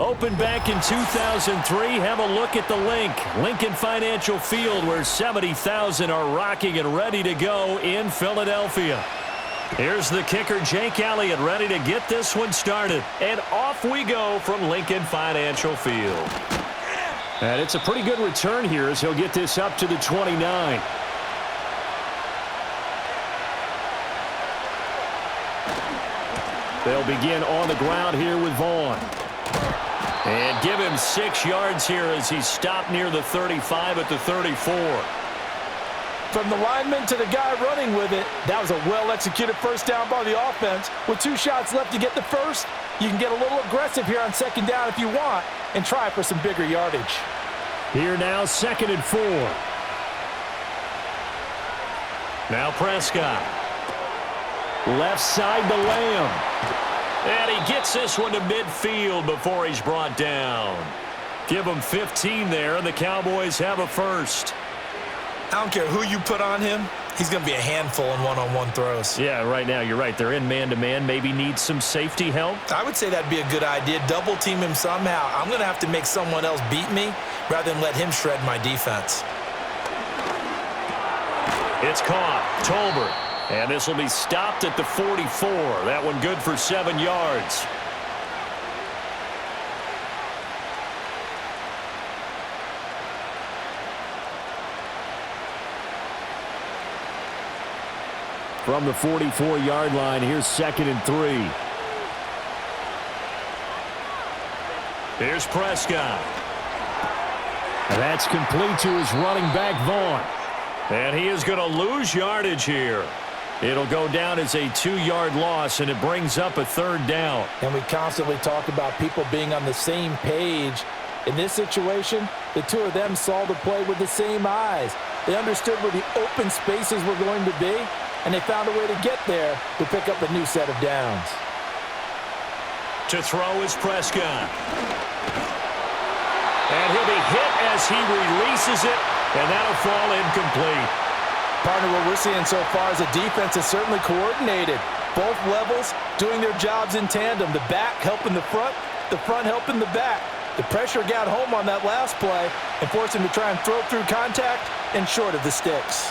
Opened back in 2003, have a look at the Lincoln Financial Field, where 70,000 are rocking and ready to go in Philadelphia. Here's the kicker, Jake Elliott, ready to get this one started. And off we go from Lincoln Financial Field. And it's a pretty good return here as he'll get this up to the 29. They'll begin on the ground here with Vaughn. And give him 6 yards here as he's stopped near the 35 at the 34. From the lineman to the guy running with it, that was a well-executed first down by the offense. With 2 shots left to get the first, you can get a little aggressive here on second down if you want and try for some bigger yardage. Here now, 2nd and 4. Now Prescott. Left side to Lamb. And he gets this one to midfield before he's brought down. Give him 15 there, and the Cowboys have a first. I don't care who you put on him. He's going to be a handful in one-on-one throws. Yeah, right now, you're right. They're in man-to-man. Maybe need some safety help. I would say that'd be a good idea. Double team him somehow. I'm going to have to make someone else beat me rather than let him shred my defense. It's caught. Tolbert. And this will be stopped at the 44. That one good for 7 yards. From the 44-yard line, here's 2nd and 3. Here's Prescott. And that's complete to his running back, Vaughn. And he is going to lose yardage here. It'll go down as a 2-yard loss, and it brings up a 3rd down. And we constantly talk about people being on the same page. In this situation, the two of them saw the play with the same eyes. They understood where the open spaces were going to be, and they found a way to get there to pick up a new set of downs. To throw is Prescott. And he'll be hit as he releases it, and that'll fall incomplete. Partner, what we're seeing so far is a defense is certainly coordinated. Both levels doing their jobs in tandem. The back helping the front helping the back. The pressure got home on that last play and forced him to try and throw through contact and short of the sticks.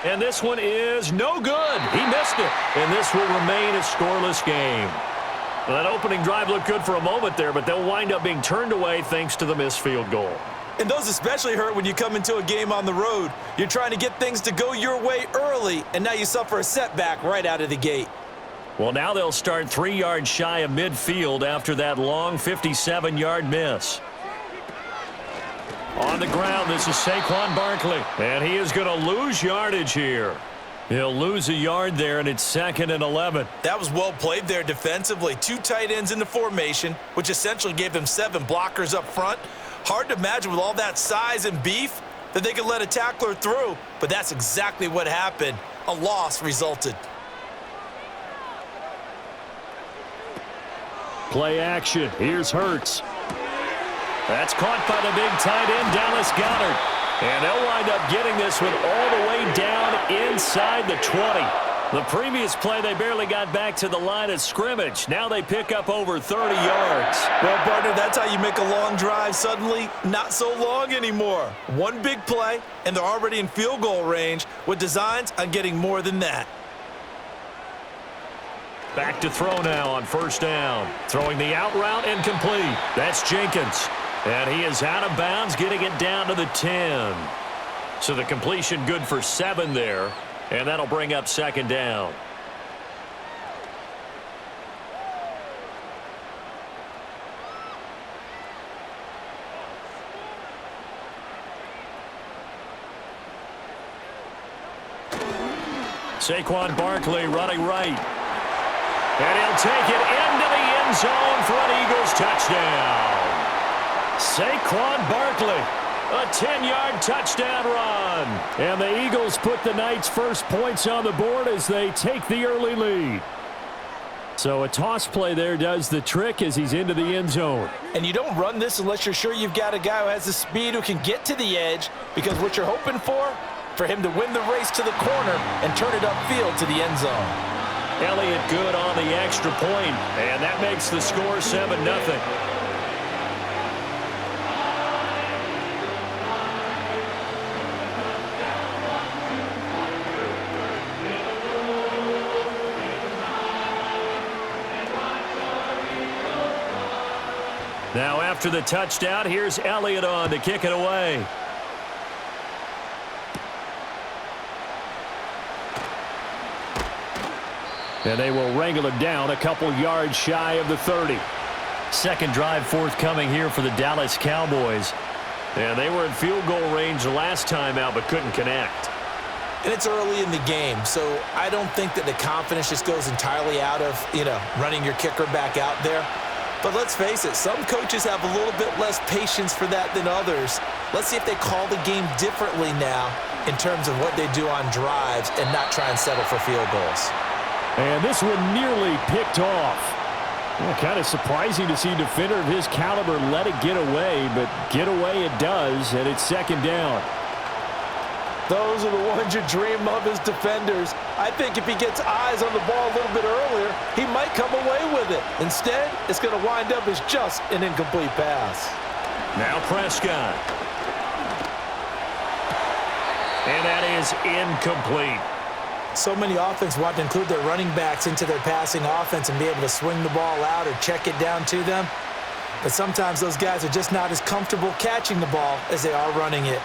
And this one is no good. He missed it. And this will remain a scoreless game. Well, that opening drive looked good for a moment there, but they'll wind up being turned away thanks to the missed field goal. And those especially hurt when you come into a game on the road. You're trying to get things to go your way early, and now you suffer a setback right out of the gate. Well, now they'll start 3 yards shy of midfield after that long 57-yard miss. On the ground, this is Saquon Barkley, and he is going to lose yardage here. He'll lose a yard there, and it's 2nd and 11. That was well played there defensively. 2 tight ends in the formation, which essentially gave them 7 blockers up front. Hard to imagine with all that size and beef that they could let a tackler through, but that's exactly what happened. A loss resulted. Play action. Here's Hurts. That's caught by the big tight end, Dallas Goedert. And they'll wind up getting this one all the way down inside the 20. The previous play, they barely got back to the line of scrimmage. Now they pick up over 30 yards. Well, partner, that's how you make a long drive suddenly not so long anymore. One big play, and they're already in field goal range with designs on getting more than that. Back to throw now on 1st down. Throwing the out route and complete. That's Jenkins. And he is out of bounds, getting it down to the 10. So the completion good for 7 there. And that'll bring up 2nd down. Saquon Barkley running right. And he'll take it into the end zone for an Eagles touchdown. Saquon Barkley, a 10-yard touchdown run. And the Eagles put the night's first points on the board as they take the early lead. So a toss play there does the trick as he's into the end zone. And you don't run this unless you're sure you've got a guy who has the speed who can get to the edge, because what you're hoping for him to win the race to the corner and turn it upfield to the end zone. Elliott good on the extra point, and that makes the score 7-0. Now after the touchdown, here's Elliott on to kick it away. And they will wrangle it down a couple yards shy of the 30. Second drive forthcoming here for the Dallas Cowboys. And they were in field goal range the last time out but couldn't connect. And it's early in the game, so I don't think that the confidence just goes entirely out of, running your kicker back out there. But let's face it, some coaches have a little bit less patience for that than others. Let's see if they call the game differently now in terms of what they do on drives and not try and settle for field goals. And this one nearly picked off. Well, kind of surprising to see a defender of his caliber let it get away, but get away it does, and it's second down. Those are the ones you dream of as defenders. I think if he gets eyes on the ball a little bit earlier, he might come away with it. Instead, it's going to wind up as just an incomplete pass. Now Prescott. And that is incomplete. So many offenses want to include their running backs into their passing offense and be able to swing the ball out or check it down to them. But sometimes those guys are just not as comfortable catching the ball as they are running it.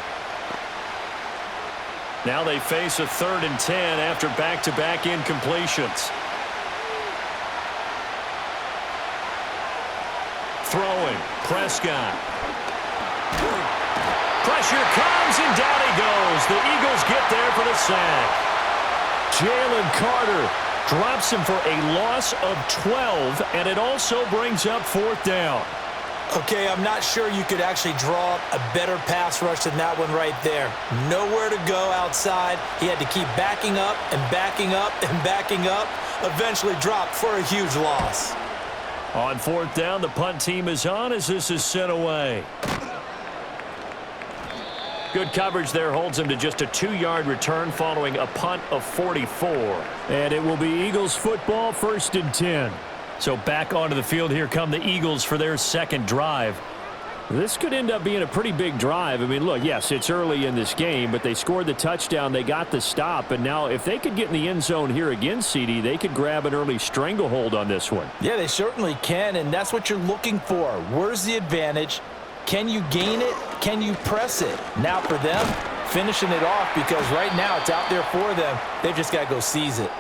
Now they face a 3rd and 10 after back-to-back incompletions. Throwing, Prescott. Pressure comes, and down he goes. The Eagles get there for the sack. Jalen Carter drops him for a loss of 12, and it also brings up 4th down. Okay, I'm not sure you could actually draw up a better pass rush than that one right there. Nowhere to go outside. He had to keep backing up and backing up and backing up. Eventually dropped for a huge loss. On 4th down, the punt team is on as this is sent away. Good coverage there holds him to just a 2-yard return following a punt of 44. And it will be Eagles football, 1st and 10. So back onto the field, here come the Eagles for their second drive. This could end up being a pretty big drive. I mean, look, yes, it's early in this game, but they scored the touchdown, they got the stop, and now if they could get in the end zone here again, CD, they could grab an early stranglehold on this one. Yeah, they certainly can, and that's what you're looking for. Where's the advantage? Can you gain it? Can you press it? Now for them, finishing it off because right now it's out there for them. They've just got to go seize it.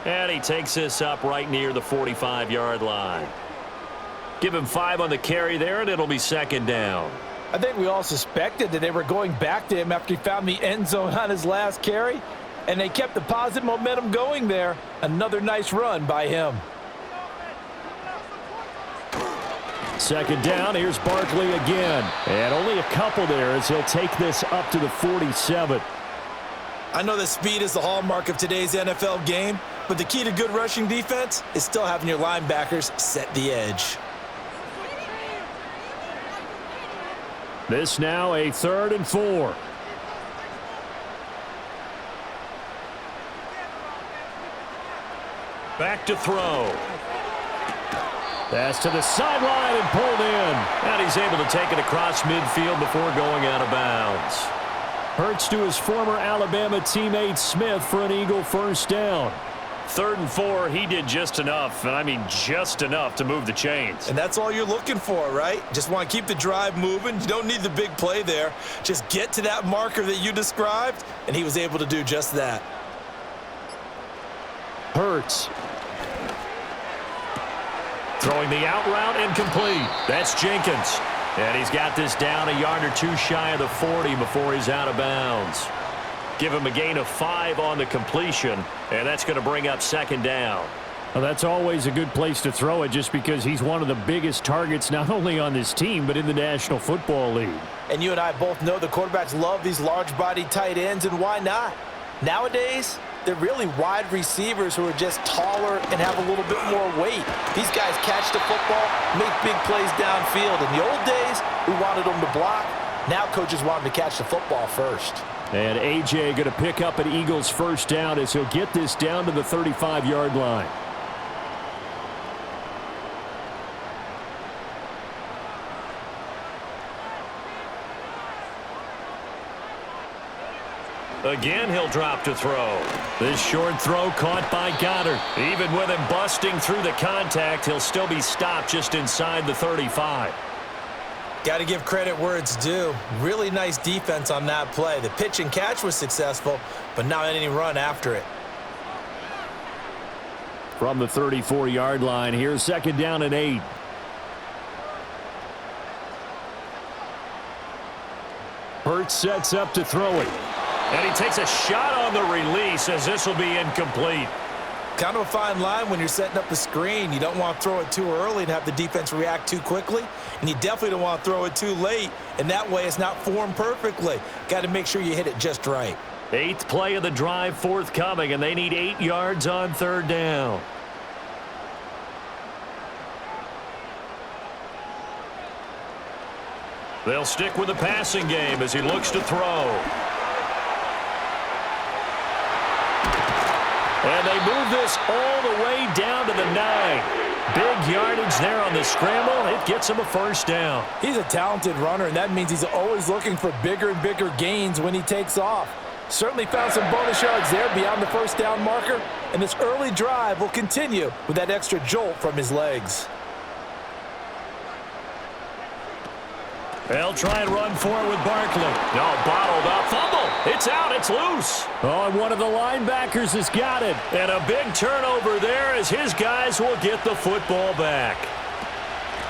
And he takes this up right near the 45-yard line. Give him 5 on the carry there, and it'll be second down. I think we all suspected that they were going back to him after he found the end zone on his last carry, and they kept the positive momentum going there. Another nice run by him. Second down, here's Barkley again. And only a couple there as he'll take this up to the 47. I know that speed is the hallmark of today's NFL game, but the key to good rushing defense is still having your linebackers set the edge. This now a 3rd and 4. Back to throw. Pass to the sideline and pulled in. And he's able to take it across midfield before going out of bounds. Hurts to his former Alabama teammate Smith for an Eagle 1st down. 3rd and 4, he did just enough, and I mean just enough to move the chains. And that's all you're looking for, right? Just want to keep the drive moving. You don't need the big play there. Just get to that marker that you described, and he was able to do just that. Hurts. Throwing the out route incomplete. That's Jenkins. And he's got this down a yard or 2 shy of the 40 before he's out of bounds. Give him a gain of 5 on the completion, and that's going to bring up second down. Well, that's always a good place to throw it just because he's one of the biggest targets not only on this team but in the National Football League. And you and I both know the quarterbacks love these large-bodied tight ends, and why not? Nowadays, they're really wide receivers who are just taller and have a little bit more weight. These guys catch the football, make big plays downfield. In the old days, we wanted them to block. Now coaches want them to catch the football first. And A.J. going to pick up an Eagles first down as he'll get this down to the 35-yard line. Again, he'll drop to throw. This short throw caught by Goddard. Even with him busting through the contact, he'll still be stopped just inside the 35. Got to give credit where it's due. Really nice defense on that play. The pitch and catch was successful, but not any run after it. From the 34-yard line, here's second down and 8. Hurts sets up to throw it. And he takes a shot on the release as this will be incomplete. Kind of a fine line when you're setting up the screen. You don't want to throw it too early and have the defense react too quickly. And you definitely don't want to throw it too late. And that way it's not formed perfectly. Got to make sure you hit it just right. 8th play of the drive forthcoming, and they need 8 yards on third down. They'll stick with the passing game as he looks to throw. And they move this all the way down to the 9. Big yardage there on the scramble. It gets him a first down. He's a talented runner, and that means he's always looking for bigger and bigger gains when he takes off. Certainly found some bonus yards there beyond the first down marker, and this early drive will continue with that extra jolt from his legs. They'll try and run for it with Barkley. No, bottled up. Fumble. It's out. It's loose. Oh, and one of the linebackers has got it. And a big turnover there as his guys will get the football back.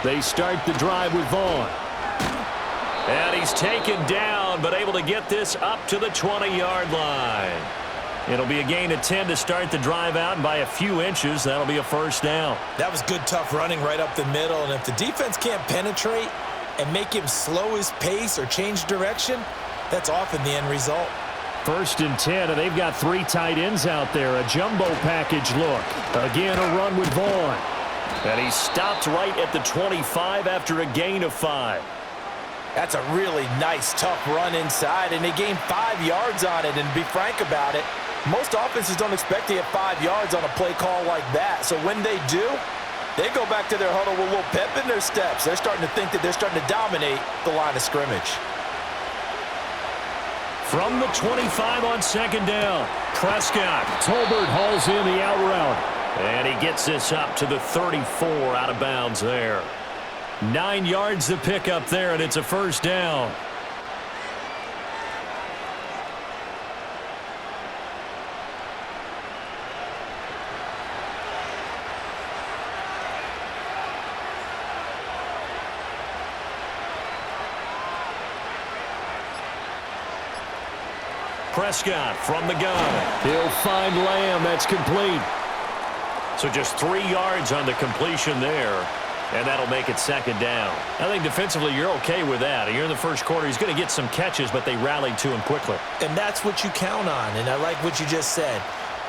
They start the drive with Vaughn. And he's taken down, but able to get this up to the 20-yard line. It'll be a gain of 10 to start the drive out, and by a few inches, that'll be a first down. That was good, tough running right up the middle, and if the defense can't penetrate and make him slow his pace or change direction, that's often the end result. First and 10, and they've got 3 tight ends out there. A jumbo package look. Again, a run with Vaughn. And he stopped right at the 25 after a gain of 5. That's a really nice, tough run inside, and they gained 5 yards on it. And to be frank about it, most offenses don't expect to get 5 yards on a play call like that. So when they do, they go back to their huddle with a little pep in their steps. They're starting to think that they're starting to dominate the line of scrimmage. From the 25 on second down, Prescott. Tolbert hauls in the out route. And he gets this up to the 34 out of bounds there. 9 yards to pick up there, and it's a first down. Prescott from the gun. He'll find Lamb. That's complete. So just 3 yards on the completion there. And that'll make it second down. I think defensively you're okay with that. You're in the first quarter. He's going to get some catches, but they rallied to him quickly. And that's what you count on. And I like what you just said.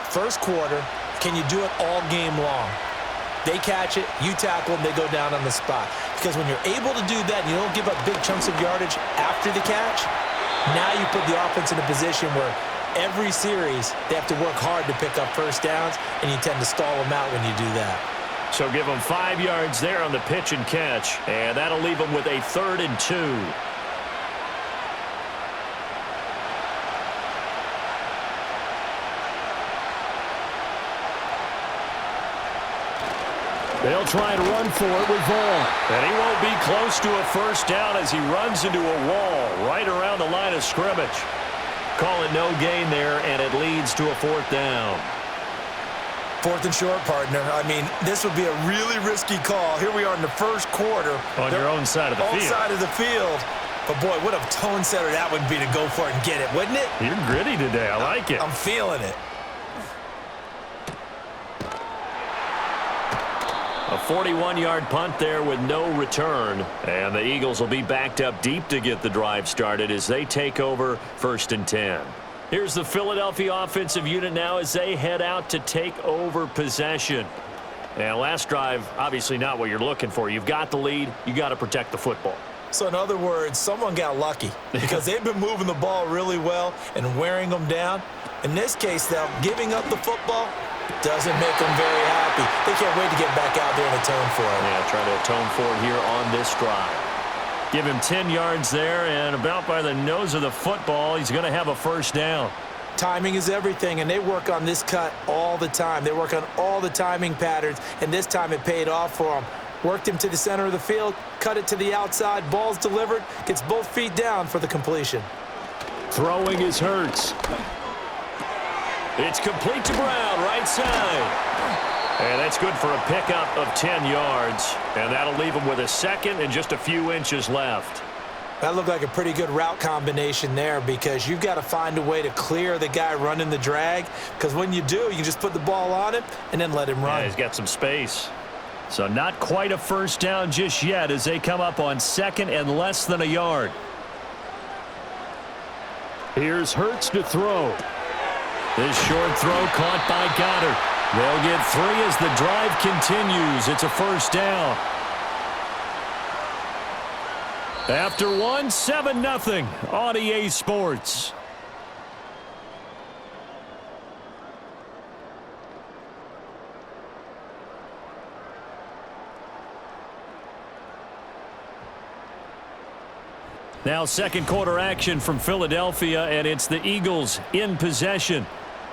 First quarter, can you do it all game long? They catch it, you tackle them, they go down on the spot. Because when you're able to do that and you don't give up big chunks of yardage after the catch, now you put the offense in a position where every series they have to work hard to pick up first downs, and you tend to stall them out when you do that. So give them 5 yards there on the pitch and catch, and that'll leave them with a 3rd and 2. They'll try and run for it with Vaughn. And he won't be close to a first down as he runs into a wall right around the line of scrimmage. Call it no gain there, and it leads to a 4th down. 4th and short, partner. I mean, this would be a really risky call. Here we are in the first quarter. On your own side of the field. Own side of the field. But, boy, what a tone setter that would be to go for it and get it, wouldn't it? You're gritty today. I like it. I'm feeling it. A 41-yard punt there with no return. And the Eagles will be backed up deep to get the drive started as they take over 1st and 10. Here's the Philadelphia offensive unit now as they head out to take over possession. And last drive, obviously not what you're looking for. You've got the lead. You got to protect the football. So in other words, someone got lucky because they've been moving the ball really well and wearing them down. In this case, though, giving up the football doesn't make them very happy. They can't wait to get back out there and atone for it. Yeah, trying to atone for it here on this drive. Give him 10 yards there, and about by the nose of the football, he's going to have a first down. Timing is everything, and they work on this cut all the time. They work on all the timing patterns, and this time it paid off for them. Worked him to the center of the field, cut it to the outside, ball's delivered, gets both feet down for the completion. Throwing is Hurts. It's complete to Brown, right side. And that's good for a pickup of 10 yards. And that'll leave him with a second and just a few inches left. That looked like a pretty good route combination there because you've got to find a way to clear the guy running the drag. Because when you do, you just put the ball on him and then let him run. Yeah, he's got some space. So not quite a first down just yet as they come up on second and less than a yard. Here's Hurts to throw. This short throw caught by Goddard. They'll get 3 as the drive continues. It's a first down. After one, 7-0 on EA Sports. Now second quarter action from Philadelphia, and it's the Eagles in possession.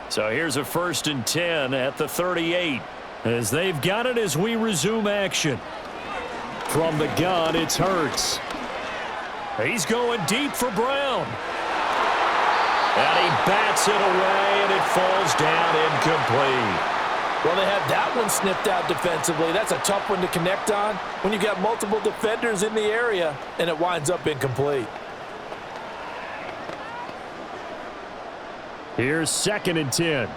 So here's a 1st and 10 at the 38 as they've got it as we resume action. From the gun, it's Hurts. He's going deep for Brown. And he bats it away, and it falls down incomplete. Well, they had that one snipped out defensively. That's a tough one to connect on when you got multiple defenders in the area, and it winds up incomplete. Here's 2nd and 10.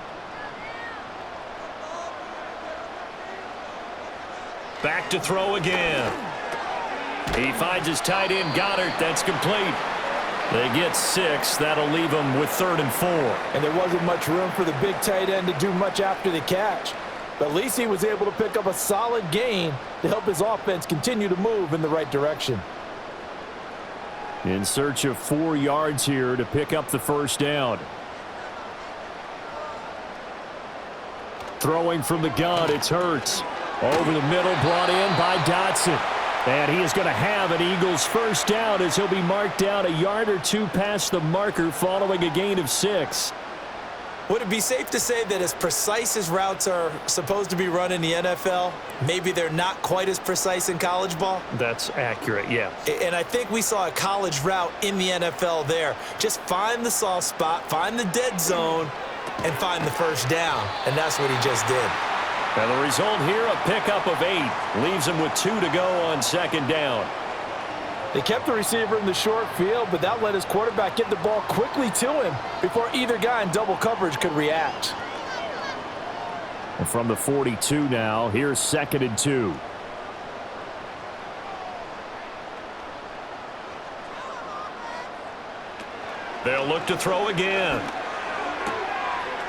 Back to throw again. He finds his tight end, Goddard. That's complete. They get 6. That'll leave them with 3rd and 4. And there wasn't much room for the big tight end to do much after the catch. But at least he was able to pick up a solid gain to help his offense continue to move in the right direction. In search of 4 yards here to pick up the first down. Throwing from the gun, it's Hurts. Over the middle, brought in by Dotson. And he is going to have an Eagles first down as he'll be marked down a yard or 2 past the marker following a gain of 6. Would it be safe to say that as precise as routes are supposed to be run in the NFL, maybe they're not quite as precise in college ball? That's accurate, yeah. And I think we saw a college route in the NFL there. Just find the soft spot, find the dead zone, and find the first down. And that's what he just did. And the result here, a pickup of 8. Leaves him with 2 to go on 2nd down. They kept the receiver in the short field, but that let his quarterback get the ball quickly to him before either guy in double coverage could react. And from the 42 now, here's 2nd and 2. They'll look to throw again.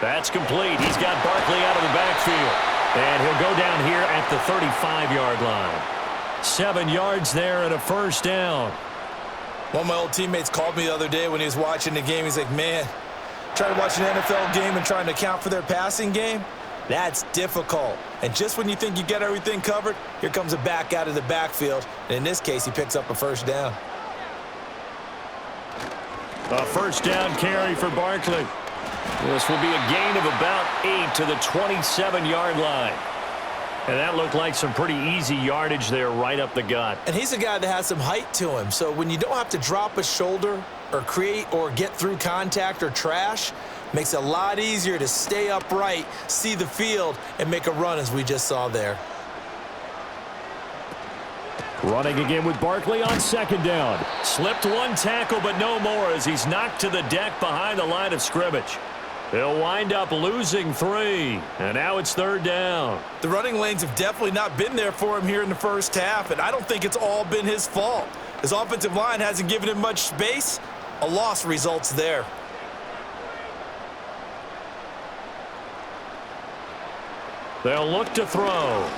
That's complete. He's got Barkley out of the backfield. And he'll go down here at the 35-yard line. 7 yards there and a first down. One of my old teammates called me the other day when he was watching the game. He's like, man, trying to watch an NFL game and trying to account for their passing game, that's difficult. And just when you think you get everything covered, here comes a back out of the backfield. And in this case, he picks up a first down. A first down carry for Barkley. This will be a gain of about 8 to the 27-yard line. And that looked like some pretty easy yardage there right up the gut. And he's a guy that has some height to him. So when you don't have to drop a shoulder or create or get through contact or trash, makes it a lot easier to stay upright, see the field, and make a run as we just saw there. Running again with Barkley on 2nd down. Slipped 1 tackle, but no more as he's knocked to the deck behind the line of scrimmage. They'll wind up losing 3, and now it's 3rd down. The running lanes have definitely not been there for him here in the first half, and I don't think it's all been his fault. His offensive line hasn't given him much space. A loss results there. They'll look to throw.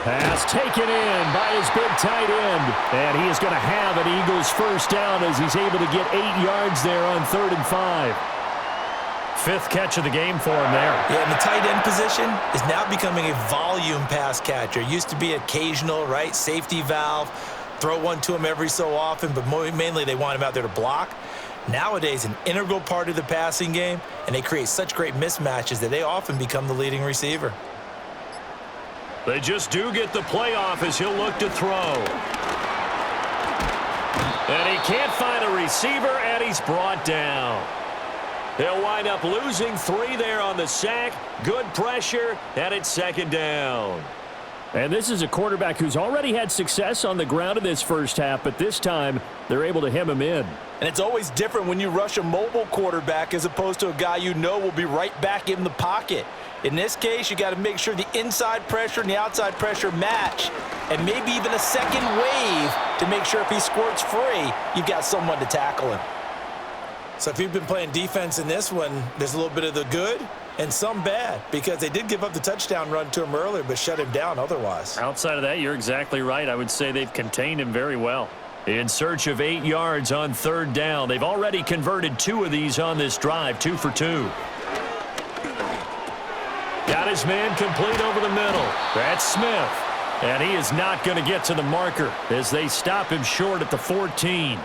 Pass taken in by his big tight end. And he is going to have an Eagles first down as he's able to get 8 yards there on 3rd and 5. 5th catch of the game for him there. Yeah, and the tight end position is now becoming a volume pass catcher. It used to be occasional, right? Safety valve. Throw one to him every so often, but mainly they want him out there to block. Nowadays, an integral part of the passing game, and they create such great mismatches that they often become the leading receiver. They just do get the playoff as he'll look to throw. And he can't find a receiver, and he's brought down. He'll wind up losing 3 there on the sack. Good pressure, and it's 2nd down. And this is a quarterback who's already had success on the ground in this first half, but this time they're able to hem him in. And it's always different when you rush a mobile quarterback as opposed to a guy you know will be right back in the pocket. In this case, you got to make sure the inside pressure and the outside pressure match, and maybe even a second wave to make sure if he squirts free, you've got someone to tackle him. So if you've been playing defense in this one, there's a little bit of the good and some bad, because they did give up the touchdown run to him earlier, but shut him down otherwise. Outside of that, you're exactly right. I would say they've contained him very well. In search of 8 yards on 3rd down. They've already converted 2 of these on this drive, 2 for 2. Got his man complete over the middle. That's Smith. And he is not going to get to the marker as they stop him short at the 14.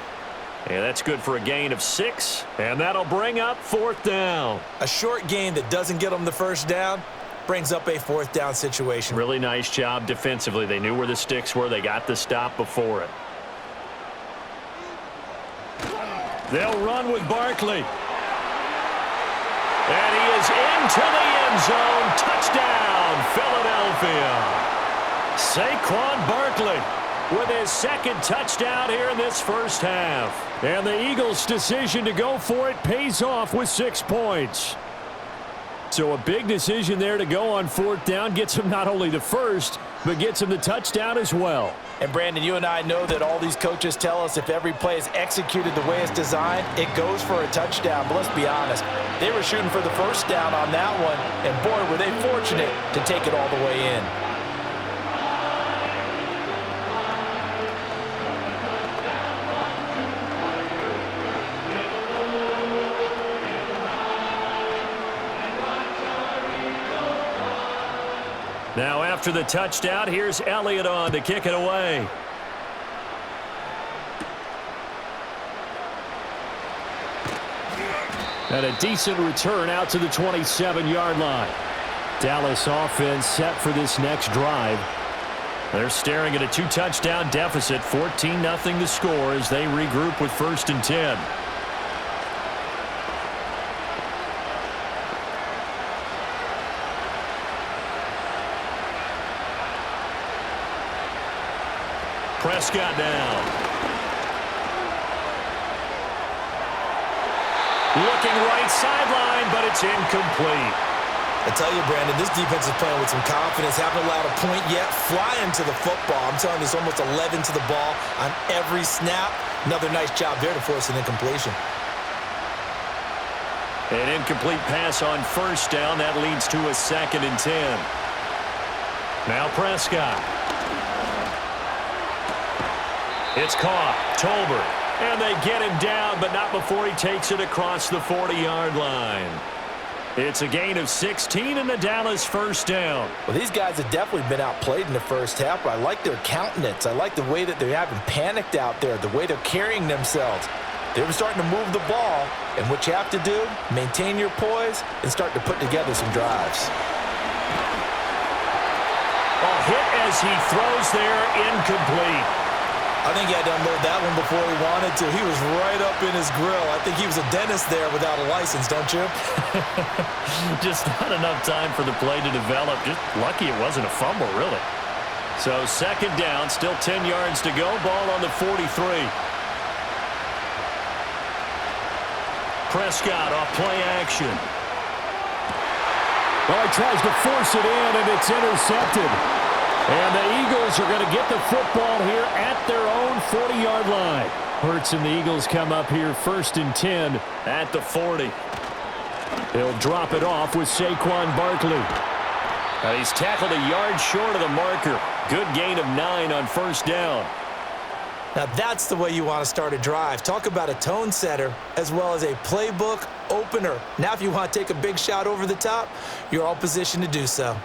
And that's good for a gain of 6. And that'll bring up 4th down. A short gain that doesn't get them the first down brings up a 4th down situation. Really nice job defensively. They knew where the sticks were. They got the stop before it. They'll run with Barkley. And he is into the end zone. Touchdown, Philadelphia. Saquon Barkley with his 2nd touchdown here in this first half. And the Eagles' decision to go for it pays off with 6 points. So a big decision there to go on 4th down. Gets him not only the first, but gets him the touchdown as well. And Brandon, you and I know that all these coaches tell us if every play is executed the way it's designed, it goes for a touchdown. But let's be honest, they were shooting for the first down on that one, and boy, were they fortunate to take it all the way in. Now after the touchdown, here's Elliott on to kick it away. And a decent return out to the 27-yard line. Dallas offense set for this next drive. They're staring at a 2-touchdown deficit, 14-0 to score as they regroup with 1st and 10. Prescott now. Looking right sideline, but it's incomplete. I tell you, Brandon, this defense is playing with some confidence. Haven't allowed a point yet. Flying to the football. I'm telling you, it's almost 11 to the ball on every snap. Another nice job there to force an incompletion. An incomplete pass on 1st down. That leads to a 2nd and 10. Now Prescott. It's caught. Tolbert. And they get him down, but not before he takes it across the 40-yard line. It's a gain of 16 and the Dallas first down. Well, these guys have definitely been outplayed in the first half, but I like their countenance. I like the way that they haven't panicked out there, the way they're carrying themselves. They're starting to move the ball, and what you have to do, maintain your poise and start to put together some drives. A hit as he throws there, incomplete. I think he had to unload that one before he wanted to. He was right up in his grill. I think he was a dentist there without a license, don't you? Just not enough time for the play to develop. Just lucky it wasn't a fumble, really. So 2nd down, still 10 yards to go. Ball on the 43. Prescott off play action. Well, he tries to force it in, and it's intercepted. And the Eagles are going to get the football here at their own 40-yard line. Hurts and the Eagles come up here 1st and 10 at the 40. They'll drop it off with Saquon Barkley. He's tackled a yard short of the marker. Good gain of 9 on first down. Now that's the way you want to start a drive. Talk about a tone setter as well as a playbook opener. Now if you want to take a big shot over the top, you're all positioned to do so.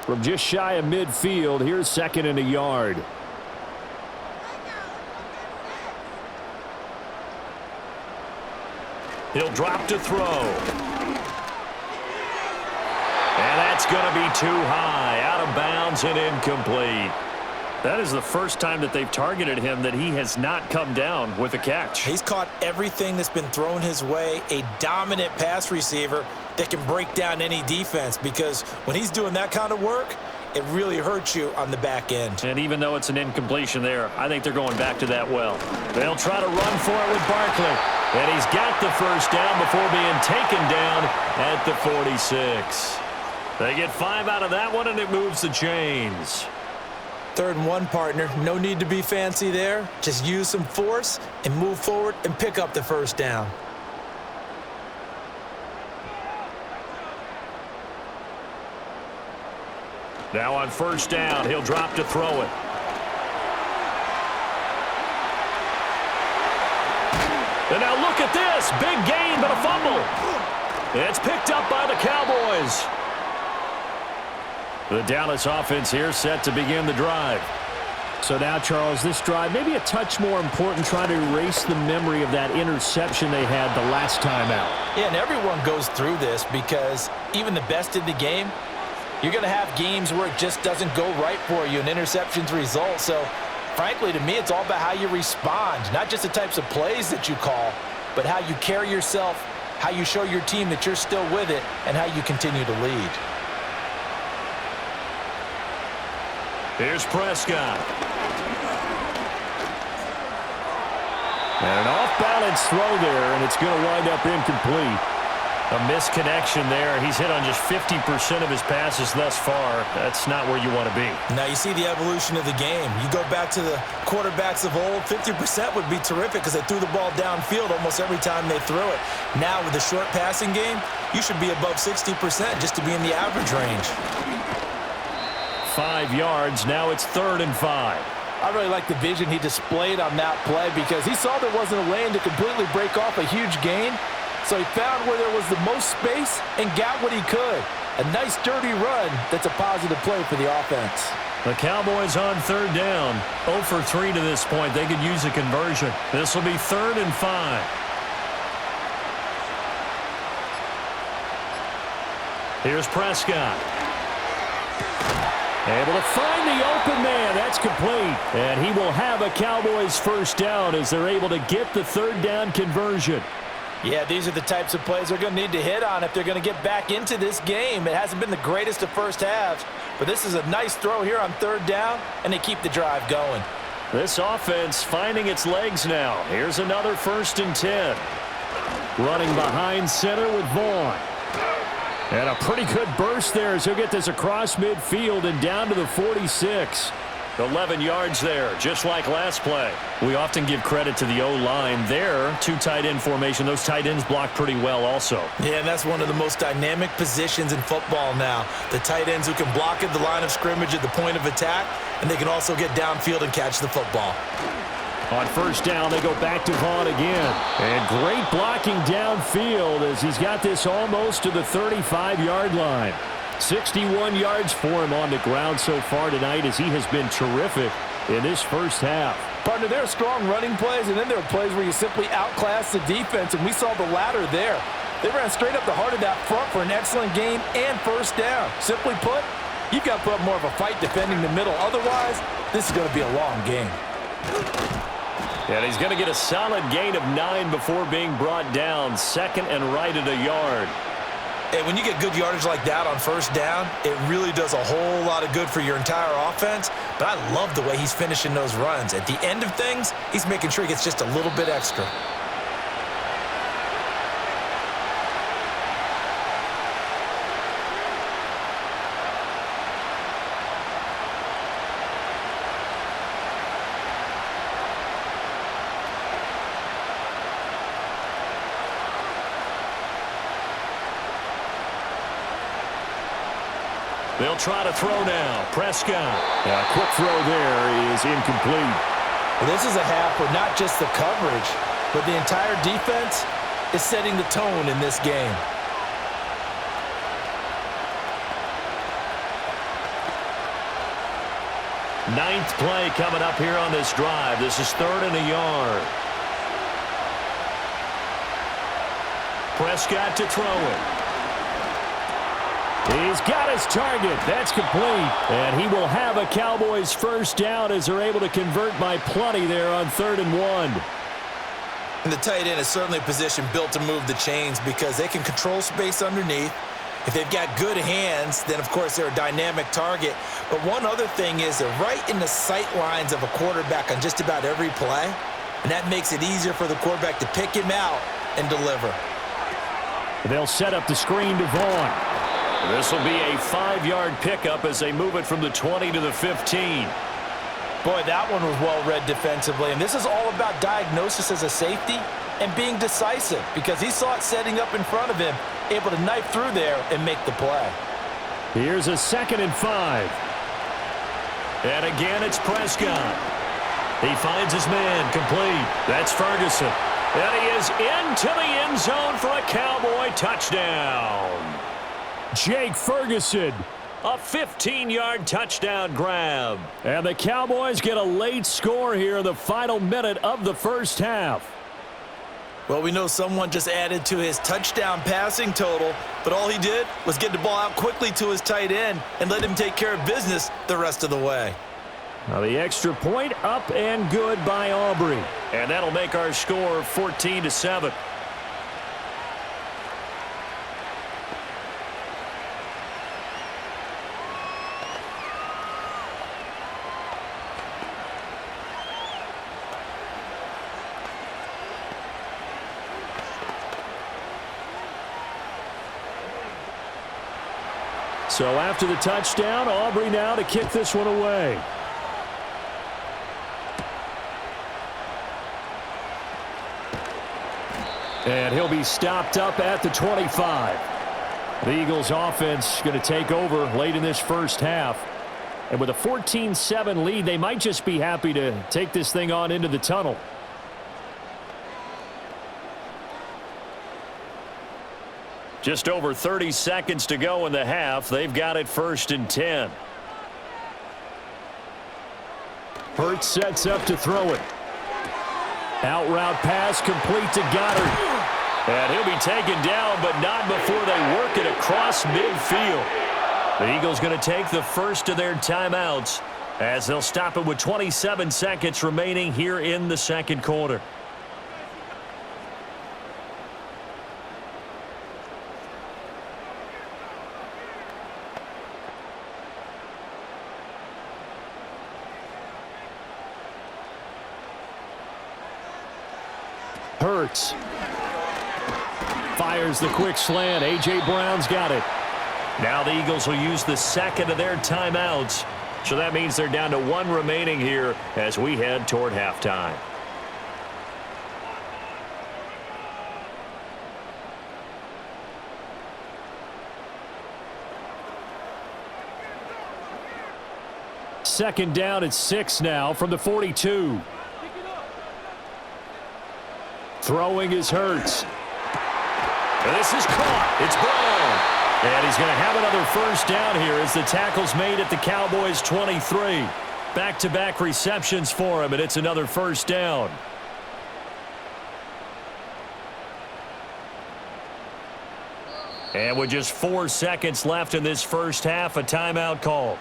From just shy of midfield, here's 2nd and a yard. He'll drop to throw. And that's going to be too high, out of bounds and incomplete. That is the first time that they've targeted him that he has not come down with a catch. He's caught everything that's been thrown his way, a dominant pass receiver that can break down any defense, because when he's doing that kind of work, it really hurts you on the back end. And even though it's an incompletion there, I think they're going back to that well. They'll try to run for it with Barkley. And he's got the first down before being taken down at the 46. They get 5 out of that one, and it moves the chains. 3rd and 1, partner. No need to be fancy there. Just use some force and move forward and pick up the first down. Now on first down, he'll drop to throw it. And now look at this. Big gain, but a fumble. It's picked up by the Cowboys. The Dallas offense here set to begin the drive. So now, Charles, this drive maybe a touch more important, trying to erase the memory of that interception they had the last time out. Yeah, and everyone goes through this, because even the best in the game, you're going to have games where it just doesn't go right for you, and interceptions result. So, frankly, to me, it's all about how you respond, not just the types of plays that you call, but how you carry yourself, how you show your team that you're still with it, and how you continue to lead. Here's Prescott. And an off-balance throw there, and it's going to wind up incomplete. A misconnection there. He's hit on just 50% of his passes thus far. That's not where you want to be. Now you see the evolution of the game. You go back to the quarterbacks of old, 50% would be terrific because they threw the ball downfield almost every time they threw it. Now with the short passing game, you should be above 60% just to be in the average range. 5 yards. Now it's 3rd and 5. I really like the vision he displayed on that play, because he saw there wasn't a lane to completely break off a huge gain. So he found where there was the most space and got what he could. A nice, dirty run that's a positive play for the offense. The Cowboys on 3rd down. 0 for 3 to this point. They could use a conversion. This will be 3rd and 5. Here's Prescott. Able to find the open man. That's complete. And he will have a Cowboys first down as they're able to get the 3rd down conversion. Yeah, these are the types of plays they're going to need to hit on if they're going to get back into this game. It hasn't been the greatest of first halves, but this is a nice throw here on 3rd down, and they keep the drive going. This offense finding its legs now. Here's another 1st and 10. Running behind center with Vaughn. And a pretty good burst there as he'll get this across midfield and down to the 46. 11 yards there, just like last play. We often give credit to the O-line there. 2 tight end formation. Those tight ends block pretty well also. Yeah, and that's one of the most dynamic positions in football now. The tight ends who can block at the line of scrimmage at the point of attack, and they can also get downfield and catch the football. On first down, they go back to Vaughn again. And great blocking downfield as he's got this almost to the 35-yard line. 61 yards for him on the ground so far tonight as he has been terrific in this first half. Partner, there are strong running plays, and then there are plays where you simply outclass the defense, and we saw the latter there. They ran straight up the heart of that front for an excellent gain and first down. Simply put, you've got to put up more of a fight defending the middle. Otherwise, this is going to be a long game. And he's going to get a solid gain of 9 before being brought down. 2nd and right at a yard. And when you get good yardage like that on first down, it really does a whole lot of good for your entire offense. But I love the way he's finishing those runs. At the end of things, he's making sure he gets just a little bit extra. They'll try to throw now. Prescott. A quick throw there is incomplete. Well, this is a half where not just the coverage, but the entire defense is setting the tone in this game. Ninth play coming up here on this drive. This is 3rd and a yard. Prescott to throw it. He's got his target. That's complete. And he will have a Cowboys first down as they're able to convert by plenty there on 3rd and 1. And the tight end is certainly a position built to move the chains because they can control space underneath. If they've got good hands, then, of course, they're a dynamic target. But one other thing is they're right in the sight lines of a quarterback on just about every play, and that makes it easier for the quarterback to pick him out and deliver. They'll set up the screen to Vaughn. This will be a 5-yard pickup as they move it from the 20 to the 15. Boy, that one was well-read defensively, and this is all about diagnosis as a safety and being decisive because he saw it setting up in front of him, able to knife through there and make the play. Here's a 2nd and 5. And again, it's Prescott. He finds his man complete. That's Ferguson. And he is into the end zone for a Cowboy touchdown. Jake Ferguson, a 15-yard touchdown grab. And the Cowboys get a late score here in the final minute of the first half. Well, we know someone just added to his touchdown passing total, but all he did was get the ball out quickly to his tight end and let him take care of business the rest of the way. Now the extra point up and good by Aubrey. And that'll make our score 14-7. So after the touchdown, Aubrey now to kick this one away. And he'll be stopped up at the 25. The Eagles offense going to take over late in this first half. And with a 14-7 lead, they might just be happy to take this thing on into the tunnel. Just over 30 seconds to go in the half. They've got it 1st and 10. Hurts sets up to throw it. Out route pass complete to Goddard. And he'll be taken down, but not before they work it across midfield. The Eagles going to take the first of their timeouts as they'll stop it with 27 seconds remaining here in the second quarter. Hurts. Fires the quick slant. A.J. Brown's got it. Now the Eagles will use the second of their timeouts. So that means they're down to 1 remaining here as we head toward halftime. Second down at 6 now from the 42. Throwing is Hurts. This is caught. It's Brown. And he's going to have another first down here as the tackle's made at the Cowboys' 23. Back-to-back receptions for him, and it's another first down. And with just 4 seconds left in this first half, a timeout call.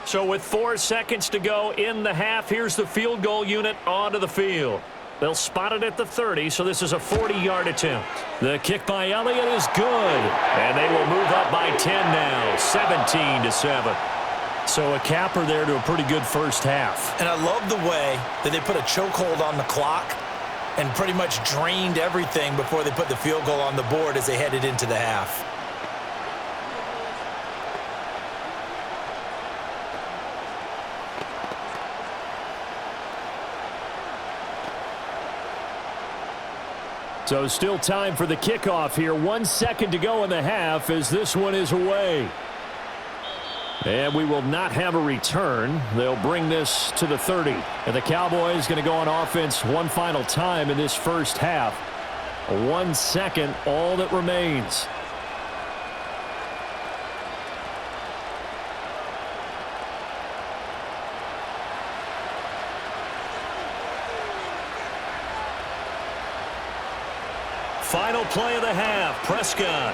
So with 4 seconds to go in the half, here's the field goal unit onto the field. They'll spot it at the 30, so this is a 40-yard attempt. The kick by Elliott is good, and they will move up by 10 now, 17-7. So a capper there to a pretty good first half. And I love the way that they put a chokehold on the clock and pretty much drained everything before they put the field goal on the board as they headed into the half. So still time for the kickoff here. 1 second to go in the half as this one is away. And we will not have a return. They'll bring this to the 30. And the Cowboys going to go on offense one final time in this first half. 1 second, all that remains. Final play of the half, Prescott.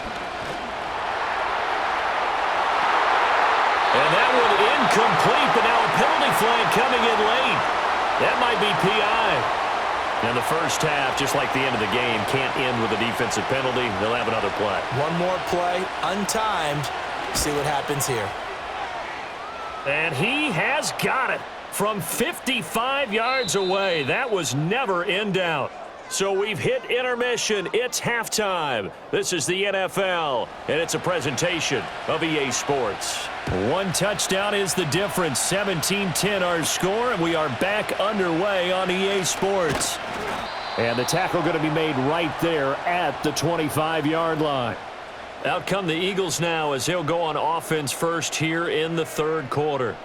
And that one incomplete, but now a penalty flag coming in late. That might be PI. And the first half, just like the end of the game, can't end with a defensive penalty. They'll have another play. One more play, untimed. See what happens here. And he has got it from 55 yards away. That was never in doubt. So we've hit intermission. It's halftime. This is the NFL, and it's a presentation of EA Sports. One touchdown is the difference. 17-10 our score, and we are back underway on EA Sports. And the tackle going to be made right there at the 25-yard line. Out come the Eagles now as they'll go on offense first here in the third quarter.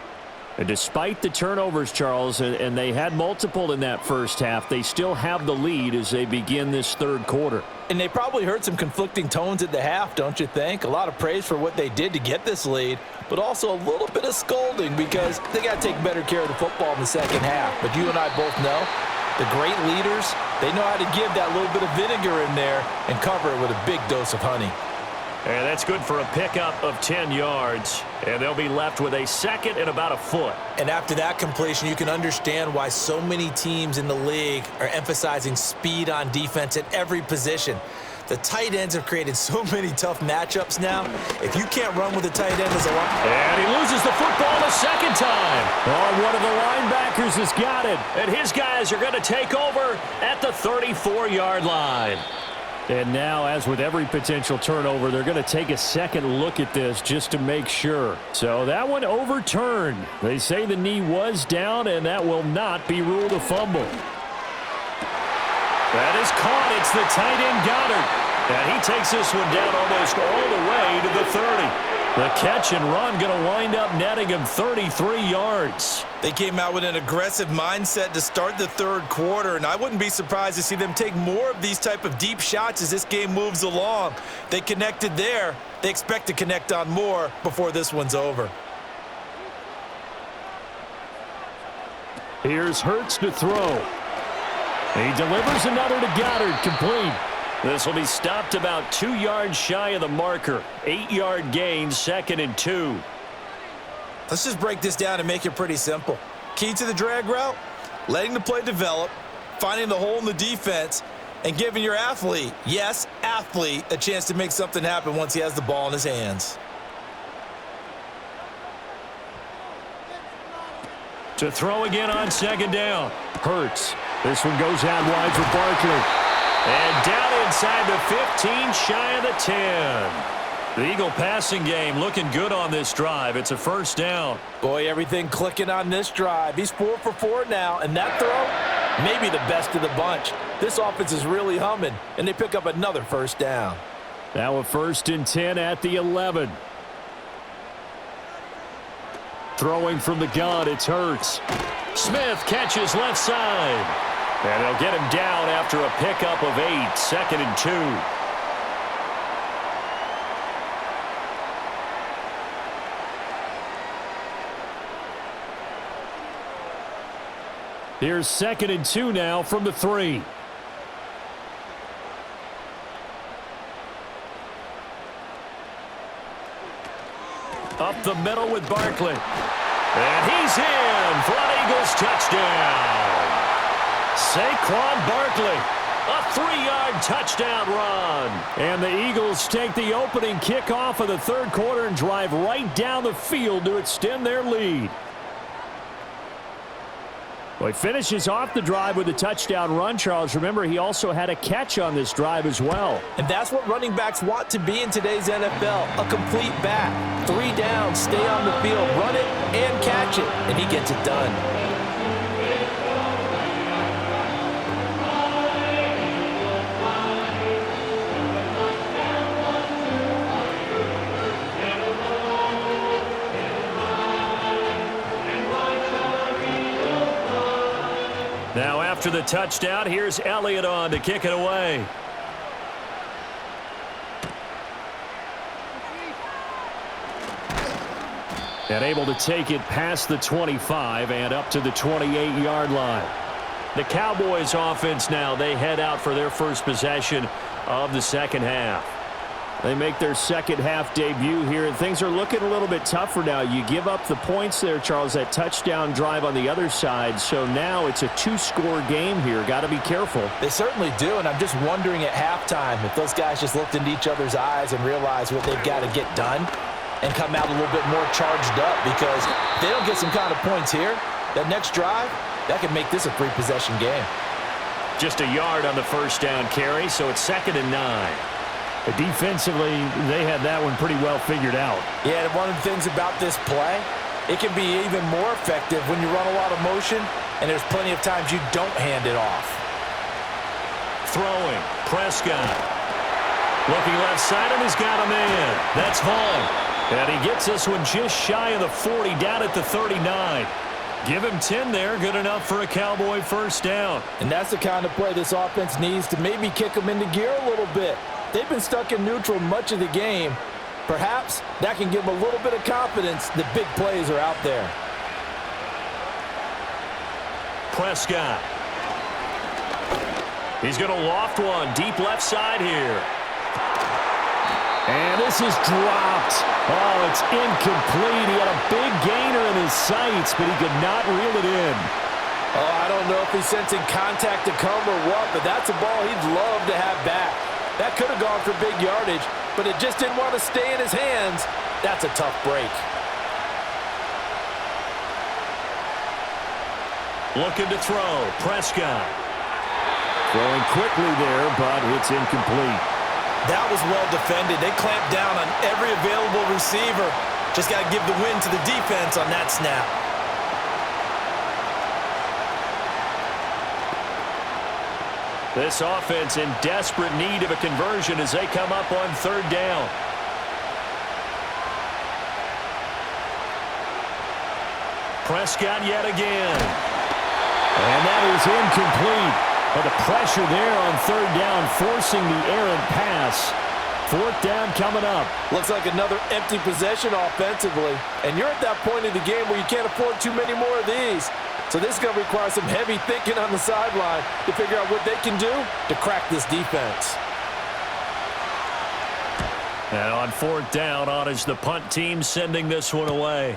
And despite the turnovers, Charles, and they had multiple in that first half, they still have the lead as they begin this third quarter. And they probably heard some conflicting tones at the half, don't you think? A lot of praise for what they did to get this lead, but also a little bit of scolding because they got to take better care of the football in the second half. But you and I both know the great leaders, they know how to give that little bit of vinegar in there and cover it with a big dose of honey. And that's good for a pickup of 10 yards. And they'll be left with a second and about a foot. And after that completion, you can understand why so many teams in the league are emphasizing speed on defense at every position. The tight ends have created so many tough matchups now. If you can't run with a tight end as a line. And he loses the football the second time. Oh, one of the linebackers has got it. And his guys are going to take over at the 34-yard line. And now, as with every potential turnover, they're going to take a second look at this just to make sure. So that one overturned. They say the knee was down, and that will not be ruled a fumble. That is caught. It's the tight end Goddard. And he takes this one down almost all the way to the 30. The catch and run going to wind up netting him 33 yards. They came out with an aggressive mindset to start the third quarter, and I wouldn't be surprised to see them take more of these type of deep shots as this game moves along. They connected there. They expect to connect on more before this one's over. Here's Hurts to throw. He delivers another to Goddard, complete. This will be stopped about 2 yards shy of the marker. 8-yard gain, 2nd and 2. Let's just break this down and make it pretty simple. Key to the drag route, letting the play develop, finding the hole in the defense, and giving your athlete, yes, athlete, a chance to make something happen once he has the ball in his hands. To throw again on second down. Hurts. This one goes out wide for Barkley. And down inside the 15, shy of the 10. The Eagle passing game looking good on this drive. It's a first down. Boy, everything clicking on this drive. He's 4 for 4 now, and that throw, maybe the best of the bunch. This offense is really humming, and they pick up another first down. Now a 1st and 10 at the 11. Throwing from the gun, it's Hurts. Smith catches left side. And they'll get him down after a pickup of 8, 2nd and 2. Here's 2nd and 2 now from the 3. Up the middle with Barkley. And he's in for an Eagles touchdown. Saquon Barkley, a 3-yard touchdown run. And the Eagles take the opening kickoff of the third quarter and drive right down the field to extend their lead. Well, he finishes off the drive with a touchdown run, Charles. Remember, he also had a catch on this drive as well. And that's what running backs want to be in today's NFL, a complete back. 3 downs, stay on the field, run it, and catch it, and he gets it done. Now after the touchdown, here's Elliott on to kick it away. And able to take it past the 25 and up to the 28-yard line. The Cowboys offense now, they head out for their first possession of the second half. They make their second half debut here, and things are looking a little bit tougher now. You give up the points there, Charles, that touchdown drive on the other side, so now it's a 2-score game here. Got to be careful. They certainly do, and I'm just wondering at halftime if those guys just looked into each other's eyes and realized what they've got to get done and come out a little bit more charged up, because if they don't get some kind of points here, that next drive, that could make this a 3-possession game. Just a yard on the first down carry, so it's 2nd and 9. Defensively, they had that one pretty well figured out. Yeah, and one of the things about this play, it can be even more effective when you run a lot of motion, and there's plenty of times you don't hand it off. Throwing, Prescott. Looking left side, and he's got a man. That's Vaughn. And he gets this one just shy of the 40, down at the 39. Give him 10 there, good enough for a Cowboy first down. And that's the kind of play this offense needs to maybe kick them into gear a little bit. They've been stuck in neutral much of the game. Perhaps that can give them a little bit of confidence that big plays are out there. Prescott. He's going to loft one deep left side here. And this is dropped. Oh, it's incomplete. He had a big gainer in his sights, but he could not reel it in. Oh, I don't know if he's sensing contact to come or what, but that's a ball he'd love to have back. That could have gone for big yardage, but it just didn't want to stay in his hands. That's a tough break. Looking to throw. Prescott. Throwing quickly there, but it's incomplete. That was well defended. They clamped down on every available receiver. Just got to give the win to the defense on that snap. This offense in desperate need of a conversion as they come up on 3rd down. Prescott yet again. And that is incomplete. But the pressure there on 3rd down, forcing the errant pass. 4th down coming up. Looks like another empty possession offensively. And you're at that point in the game where you can't afford too many more of these. So this is going to require some heavy thinking on the sideline to figure out what they can do to crack this defense. And on 4th down, on is the punt team sending this one away.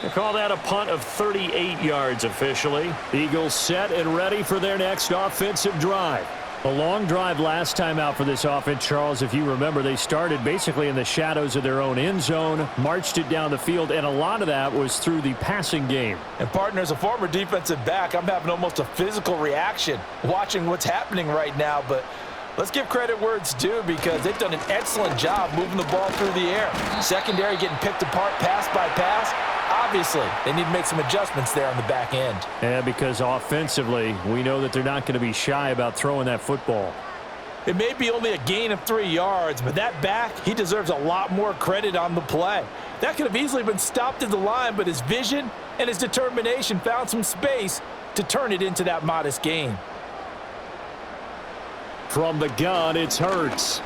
They call that a punt of 38 yards officially. Eagles set and ready for their next offensive drive. A long drive last time out for this offense, Charles. If you remember, they started basically in the shadows of their own end zone, marched it down the field, and a lot of that was through the passing game. And, partner, as a former defensive back, I'm having almost a physical reaction watching what's happening right now. But let's give credit where it's due, because they've done an excellent job moving the ball through the air. Secondary getting picked apart pass by pass. Obviously, they need to make some adjustments there on the back end. Yeah, because offensively, we know that they're not going to be shy about throwing that football. It may be only a gain of 3 yards, but that back, he deserves a lot more credit on the play. That could have easily been stopped at the line, but his vision and his determination found some space to turn it into that modest gain. From the gun, it's Hurts.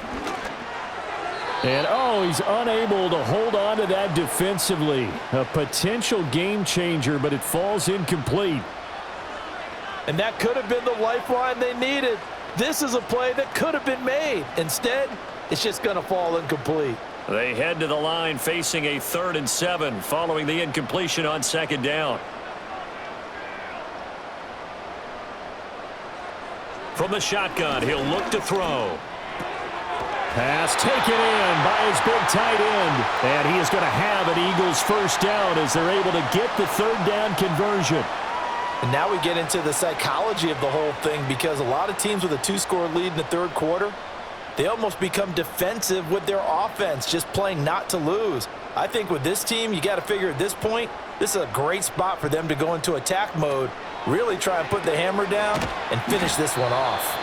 And, oh, he's unable to hold on to that defensively. A potential game changer, but it falls incomplete. And that could have been the lifeline they needed. This is a play that could have been made. Instead, it's just going to fall incomplete. They head to the line facing a 3rd and 7 following the incompletion on 2nd down. From the shotgun, he'll look to throw. Pass taken in by his big tight end. And he is going to have an Eagles first down as they're able to get the 3rd down conversion. And now we get into the psychology of the whole thing, because a lot of teams with a 2-score lead in the third quarter, they almost become defensive with their offense, just playing not to lose. I think with this team, you got to figure at this point, this is a great spot for them to go into attack mode, really try and put the hammer down and finish this one off.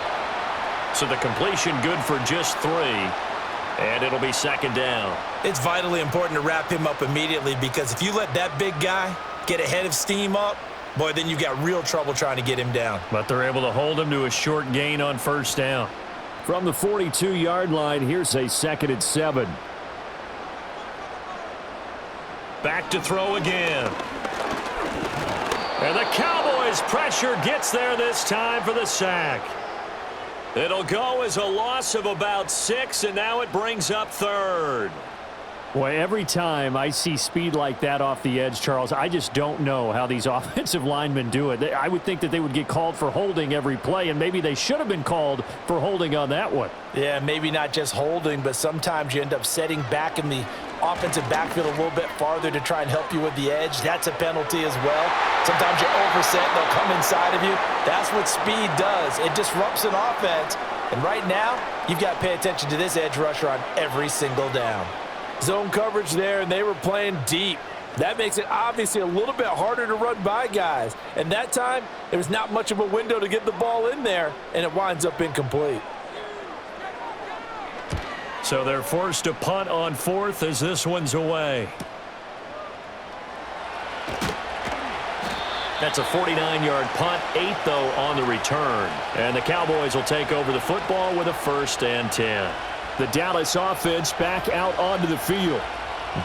So the completion good for just 3, and it'll be second down. It's vitally important to wrap him up immediately, because if you let that big guy get ahead of steam up, boy, then you've got real trouble trying to get him down. But they're able to hold him to a short gain on first down. From the 42-yard line, here's a 2nd and 7. Back to throw again. And the Cowboys' pressure gets there this time for the sack. It'll go as a loss of about 6, and now it brings up 3rd. Boy, every time I see speed like that off the edge, Charles, I just don't know how these offensive linemen do it. I would think that they would get called for holding every play, and maybe they should have been called for holding on that one. Yeah, maybe not just holding, but sometimes you end up setting back in the offensive backfield a little bit farther to try and help you with the edge. That's a penalty as well. Sometimes you overset, they'll come inside of you. That's what speed does. It disrupts an offense. And right now, you've got to pay attention to this edge rusher on every single down. Zone coverage there, and they were playing deep. That makes it obviously a little bit harder to run by guys. And that time, there was not much of a window to get the ball in there, and it winds up incomplete. So they're forced to punt on 4th as this one's away. That's a 49-yard punt, 8 though on the return. And the Cowboys will take over the football with a 1st and 10. The Dallas offense back out onto the field.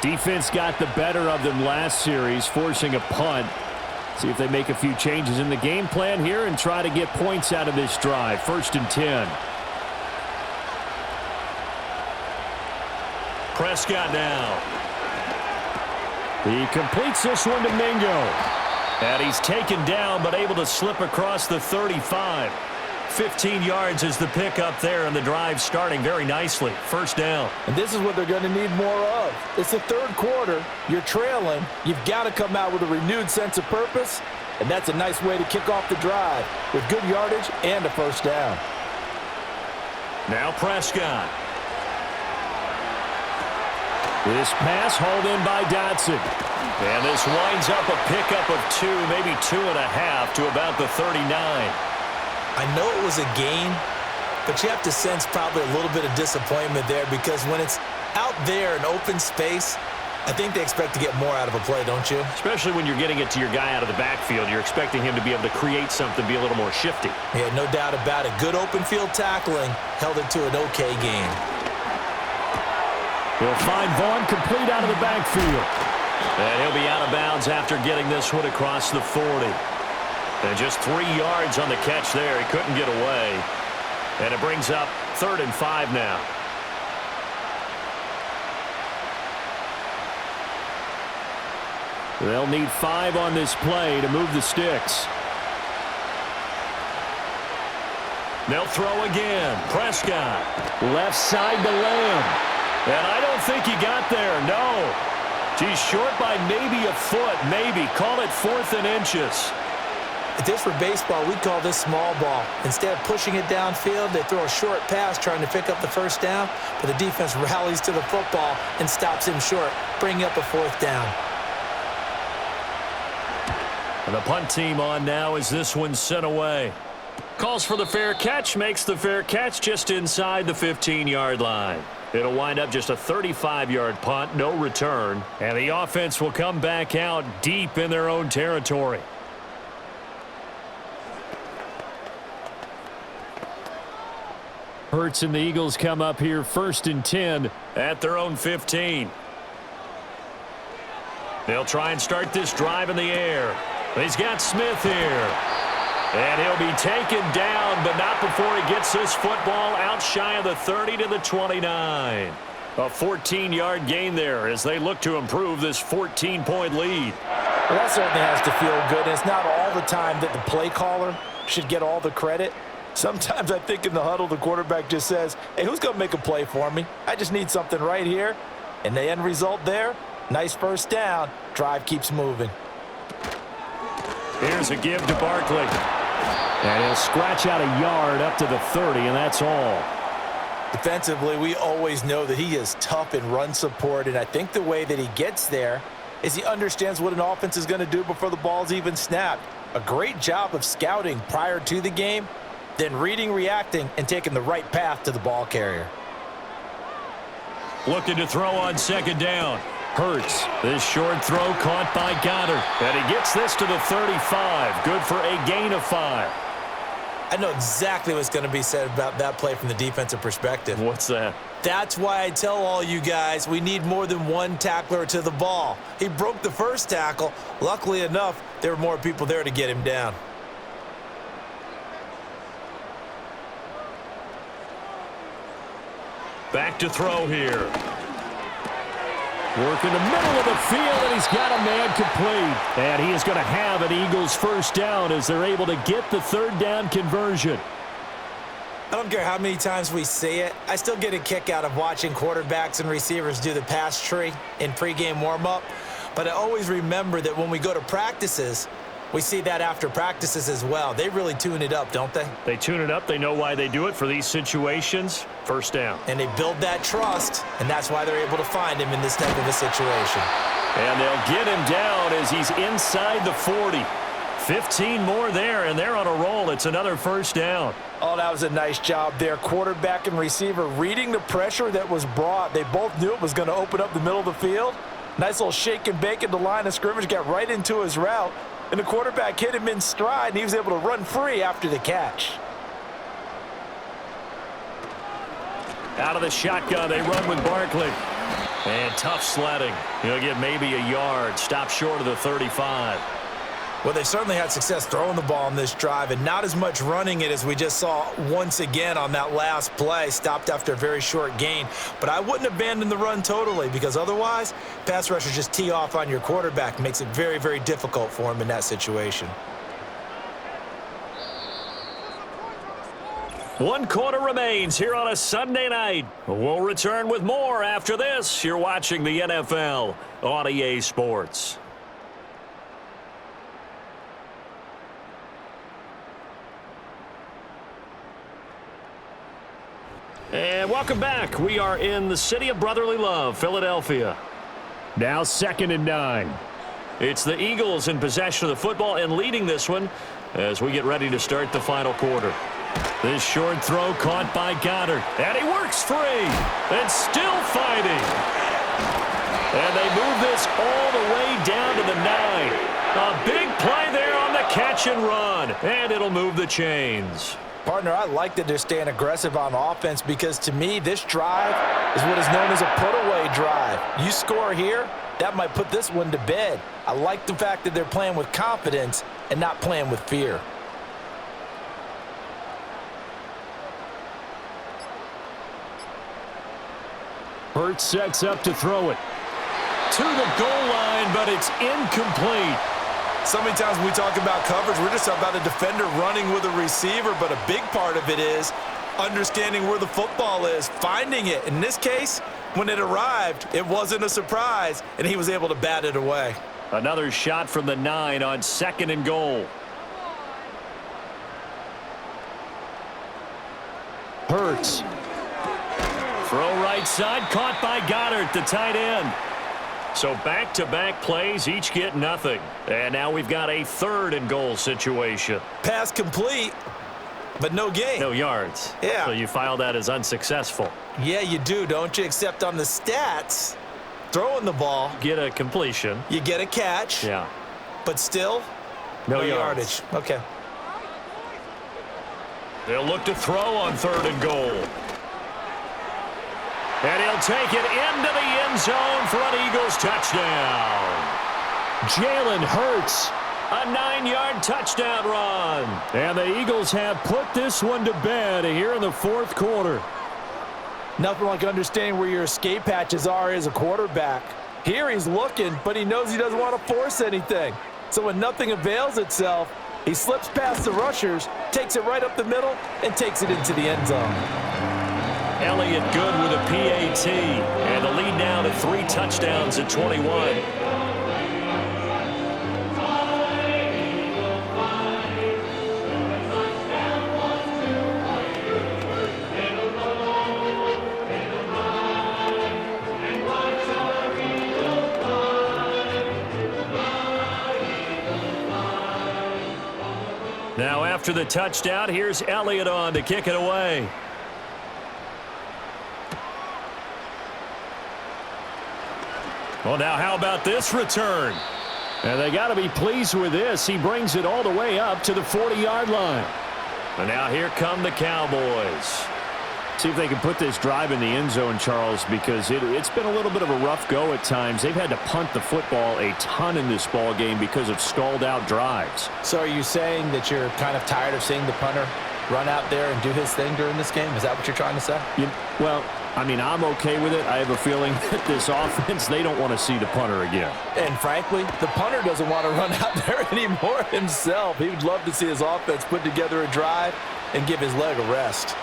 Defense got the better of them last series, forcing a punt. See if they make a few changes in the game plan here and try to get points out of this drive. 1st and 10. Prescott now. He completes this one to Mingo. And he's taken down, but able to slip across the 35. 15 yards is the pickup there, and the drive starting very nicely. 1st down. And this is what they're going to need more of. It's the third quarter. You're trailing. You've got to come out with a renewed sense of purpose, and that's a nice way to kick off the drive with good yardage and a 1st down. Now Prescott. This pass hauled in by Dotson. And this winds up a pickup of 2, maybe 2.5 to about the 39. I know it was a gain, but you have to sense probably a little bit of disappointment there, because when it's out there in open space, I think they expect to get more out of a play, don't you? Especially when you're getting it to your guy out of the backfield. You're expecting him to be able to create something, be a little more shifty. Yeah, no doubt about it. Good open field tackling held it to an okay game. He'll find Vaughn complete out of the backfield. And he'll be out of bounds after getting this one across the 40. And just 3 yards on the catch there. He couldn't get away. And it brings up 3rd and 5 now. They'll need 5 on this play to move the sticks. They'll throw again. Prescott. Left side to Lamb. And I don't think he got there. No. He's short by maybe a foot. Maybe. Call it 4th and inches. If this were baseball, we'd call this small ball. Instead of pushing it downfield, they throw a short pass trying to pick up the 1st down, but the defense rallies to the football and stops him short, bringing up a 4th down. And the punt team on now as this one's sent away. Calls for the fair catch, makes the fair catch just inside the 15-yard line. It'll wind up just a 35-yard punt, no return, and the offense will come back out deep in their own territory. Hurts and the Eagles come up here 1st and 10 at their own 15. They'll try and start this drive in the air. He's got Smith here. And he'll be taken down, but not before he gets this football out shy of the 30 to the 29. A 14-yard gain there as they look to improve this 14-point lead. Well, that certainly has to feel good. And it's not all the time that the play caller should get all the credit. Sometimes I think in the huddle, the quarterback just says, hey, who's going to make a play for me? I just need something right here. And the end result there, nice 1st down. Drive keeps moving. Here's a give to Barkley. And he'll scratch out a yard up to the 30, and that's all. Defensively, we always know that he is tough in run support, and I think the way that he gets there is he understands what an offense is going to do before the ball's even snapped. A great job of scouting prior to the game, then reading, reacting, and taking the right path to the ball carrier. Looking to throw on second down. Hurts. This short throw caught by Goddard. And he gets this to the 35. Good for a gain of 5. I know exactly what's going to be said about that play from the defensive perspective. What's that? That's why I tell all you guys we need more than one tackler to the ball. He broke the first tackle. Luckily enough, there were more people there to get him down. Back to throw here. Work in the middle of the field, and he's got a man complete. And he is going to have an Eagles first down as they're able to get the third down conversion. I don't care how many times we say it, I still get a kick out of watching quarterbacks and receivers do the pass tree in pregame warm-up. But I always remember that when we go to practices, we see that after practices as well. They really tune it up, don't they? They tune it up. They know why they do it for these situations. First down. And they build that trust, and that's why they're able to find him in this type of a situation. And they'll get him down as he's inside the 40. 15 more there, and they're on a roll. It's another first down. Oh, that was a nice job there. Quarterback and receiver reading the pressure that was brought. They both knew it was going to open up the middle of the field. Nice little shake and bake at the line of scrimmage, got right into his route. And the quarterback hit him in stride, and he was able to run free after the catch. Out of the shotgun, they run with Barkley. And tough sledding. He'll get maybe a yard. Stop short of the 35. Well, they certainly had success throwing the ball on this drive, and not as much running it as we just saw once again on that last play. Stopped after a very short gain. But I wouldn't abandon the run totally, because otherwise, pass rushers just tee off on your quarterback. Makes it very, very difficult for him in that situation. 1 quarter remains here on a Sunday night. We'll return with more after this. You're watching the NFL on EA Sports. And welcome back. We are in the city of brotherly love, Philadelphia. Now 2nd and 9. It's the Eagles in possession of the football and leading this one as we get ready to start the final quarter. This short throw caught by Goddard. And he works free and still fighting. And they move this all the way down to the 9. A big play there on the catch and run. And it'll move the chains. Partner, I like that they're staying aggressive on offense because, to me, this drive is what is known as a put-away drive. You score here, that might put this one to bed. I like the fact that they're playing with confidence and not playing with fear. Hurts sets up to throw it. To the goal line, but it's incomplete. So many times when we talk about coverage, we're just talking about a defender running with a receiver, but a big part of it is understanding where the football is, finding it. In this case, when it arrived, it wasn't a surprise, and he was able to bat it away. Another shot from the 9 on 2nd and goal. Hurts. Throw right side, caught by Goddard, the tight end. So back-to-back plays, each get nothing. And now we've got a 3rd and goal situation. Pass complete, but no gain. No yards. Yeah. So you file that as unsuccessful. Yeah, you do, don't you? Except on the stats, throwing the ball. Get a completion. You get a catch. Yeah. But still, no yardage. Okay. They'll look to throw on 3rd and goal. And he'll take it into the end zone for an Eagles touchdown. Jalen Hurts, a 9-yard touchdown run. And the Eagles have put this one to bed here in the 4th quarter. Nothing like understanding where your escape hatches are as a quarterback. Here he's looking, but he knows he doesn't want to force anything. So when nothing avails itself, he slips past the rushers, takes it right up the middle, and takes it into the end zone. Elliott good with a PAT, and the lead now to 3 touchdowns at 21. Now after the touchdown, here's Elliott on to kick it away. Well, now how about this return? And they got to be pleased with this. He brings it all the way up to the 40-yard line. And now here come the Cowboys. See if they can put this drive in the end zone, Charles, because it's been a little bit of a rough go at times. They've had to punt the football a ton in this ball game because of stalled-out drives. So are you saying that you're kind of tired of seeing the punter run out there and do his thing during this game? Is that what you're trying to say? Well, I mean, I'm okay with it. I have a feeling that this offense, they don't want to see the punter again. And frankly, the punter doesn't want to run out there anymore himself. He would love to see his offense put together a drive and give his leg a rest.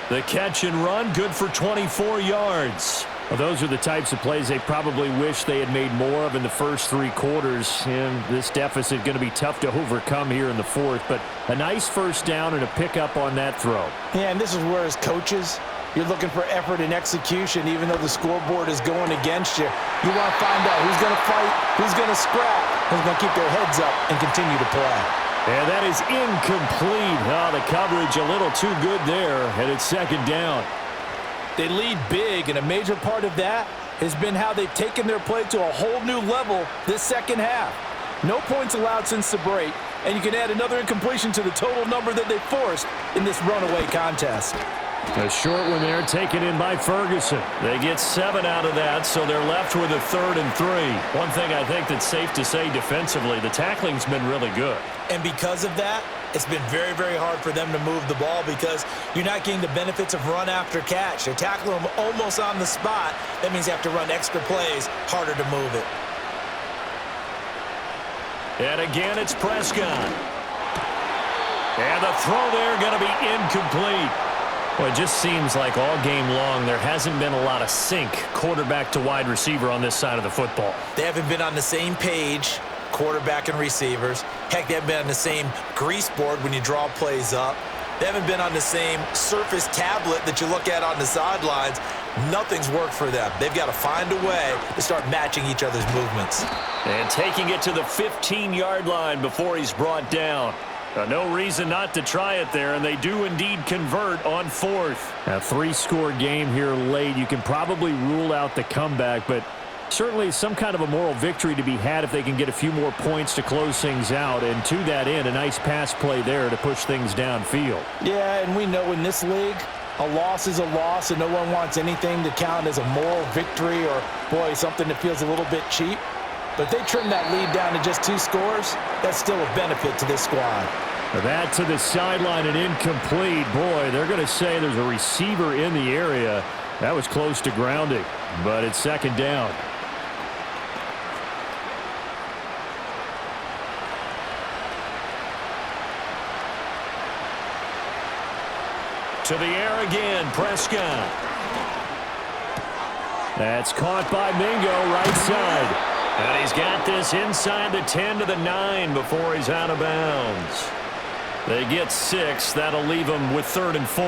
The catch and run, good for 24 yards. Well, those are the types of plays they probably wish they had made more of in the first 3 quarters. And this deficit going to be tough to overcome here in the 4th. But a nice first down and a pickup on that throw. Yeah, and this is where as coaches, you're looking for effort and execution even though the scoreboard is going against you. You want to find out who's going to fight, who's going to scrap, who's going to keep their heads up and continue to play. And that is incomplete. Oh, the coverage a little too good there, and it's second down. They lead big, and a major part of that has been how they've taken their play to a whole new level this second half. No points allowed since the break, and you can add another incompletion to the total number that they forced in this runaway contest. A short one there taken in by Ferguson. They get 7 out of that, so they're left with a 3rd and 3. One thing I think that's safe to say defensively, the tackling's been really good. And because of that, it's been very, very hard for them to move the ball because you're not getting the benefits of run after catch. They're tackling them almost on the spot. That means you have to run extra plays, harder to move it. And again, it's Prescott. And the throw there going to be incomplete. Well, it just seems like all game long there hasn't been a lot of sync quarterback to wide receiver on this side of the football. They haven't been on the same page, quarterback and receivers. Heck, they haven't been on the same grease board when you draw plays up. They haven't been on the same surface tablet that you look at on the sidelines. Nothing's worked for them. They've got to find a way to start matching each other's movements. And taking it to the 15-yard line before he's brought down. No reason not to try it there, and they do indeed convert on 4th. A 3-score game here late. You can probably rule out the comeback, but certainly some kind of a moral victory to be had if they can get a few more points to close things out. And to that end, a nice pass play there to push things downfield. Yeah, and we know in this league, a loss is a loss, and no one wants anything to count as a moral victory or, boy, something that feels a little bit cheap. But if they trim that lead down to just 2 scores, that's still a benefit to this squad. That to the sideline and incomplete. Boy, they're going to say there's a receiver in the area. That was close to grounding, but it's second down. To the air again, Prescott. That's caught by Mingo, right side. And he's got this inside the 10 to the 9 before he's out of bounds. They get 6. That'll leave them with 3rd and 4.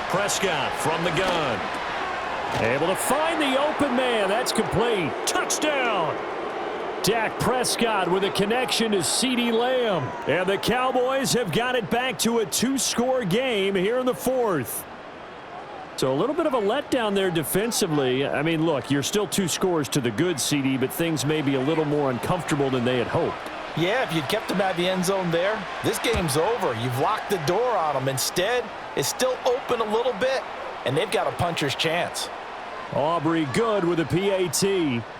Prescott from the gun. Able to find the open man. That's complete. Touchdown. Dak Prescott with a connection to CeeDee Lamb. And the Cowboys have got it back to a 2-score game here in the 4th. So a little bit of a letdown there defensively. I mean, look, you're still 2 scores to the good, CD, but things may be a little more uncomfortable than they had hoped. Yeah, if you'd kept them out of the end zone there, this game's over. You've locked the door on them. Instead, it's still open a little bit, and they've got a puncher's chance. Aubrey good with a PAT.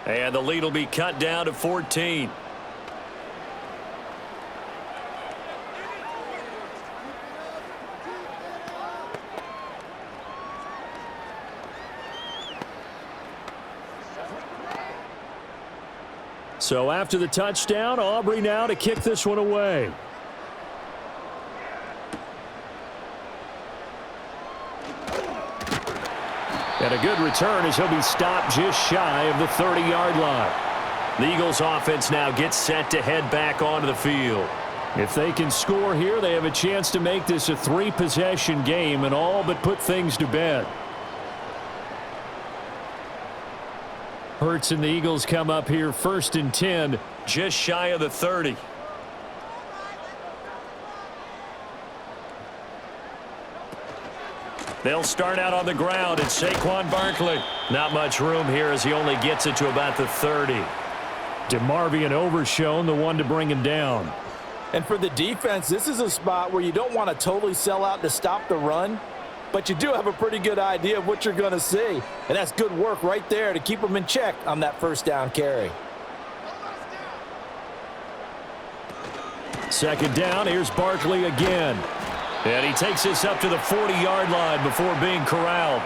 And the lead will be cut down to 14. So after the touchdown, Aubrey now to kick this one away. And a good return as he'll be stopped just shy of the 30-yard line. The Eagles offense now gets set to head back onto the field. If they can score here, they have a chance to make this a 3-possession game and all but put things to bed. Hurts and the Eagles come up here 1st and 10, just shy of the 30. They'll start out on the ground, and Saquon Barkley. Not much room here as he only gets it to about the 30. DeMarvion Overshown, the one to bring him down. And for the defense, this is a spot where you don't want to totally sell out to stop the run, but you do have a pretty good idea of what you're going to see. And that's good work right there to keep them in check on that first down carry. 2nd down, here's Barkley again. And he takes this up to the 40-yard line before being corralled.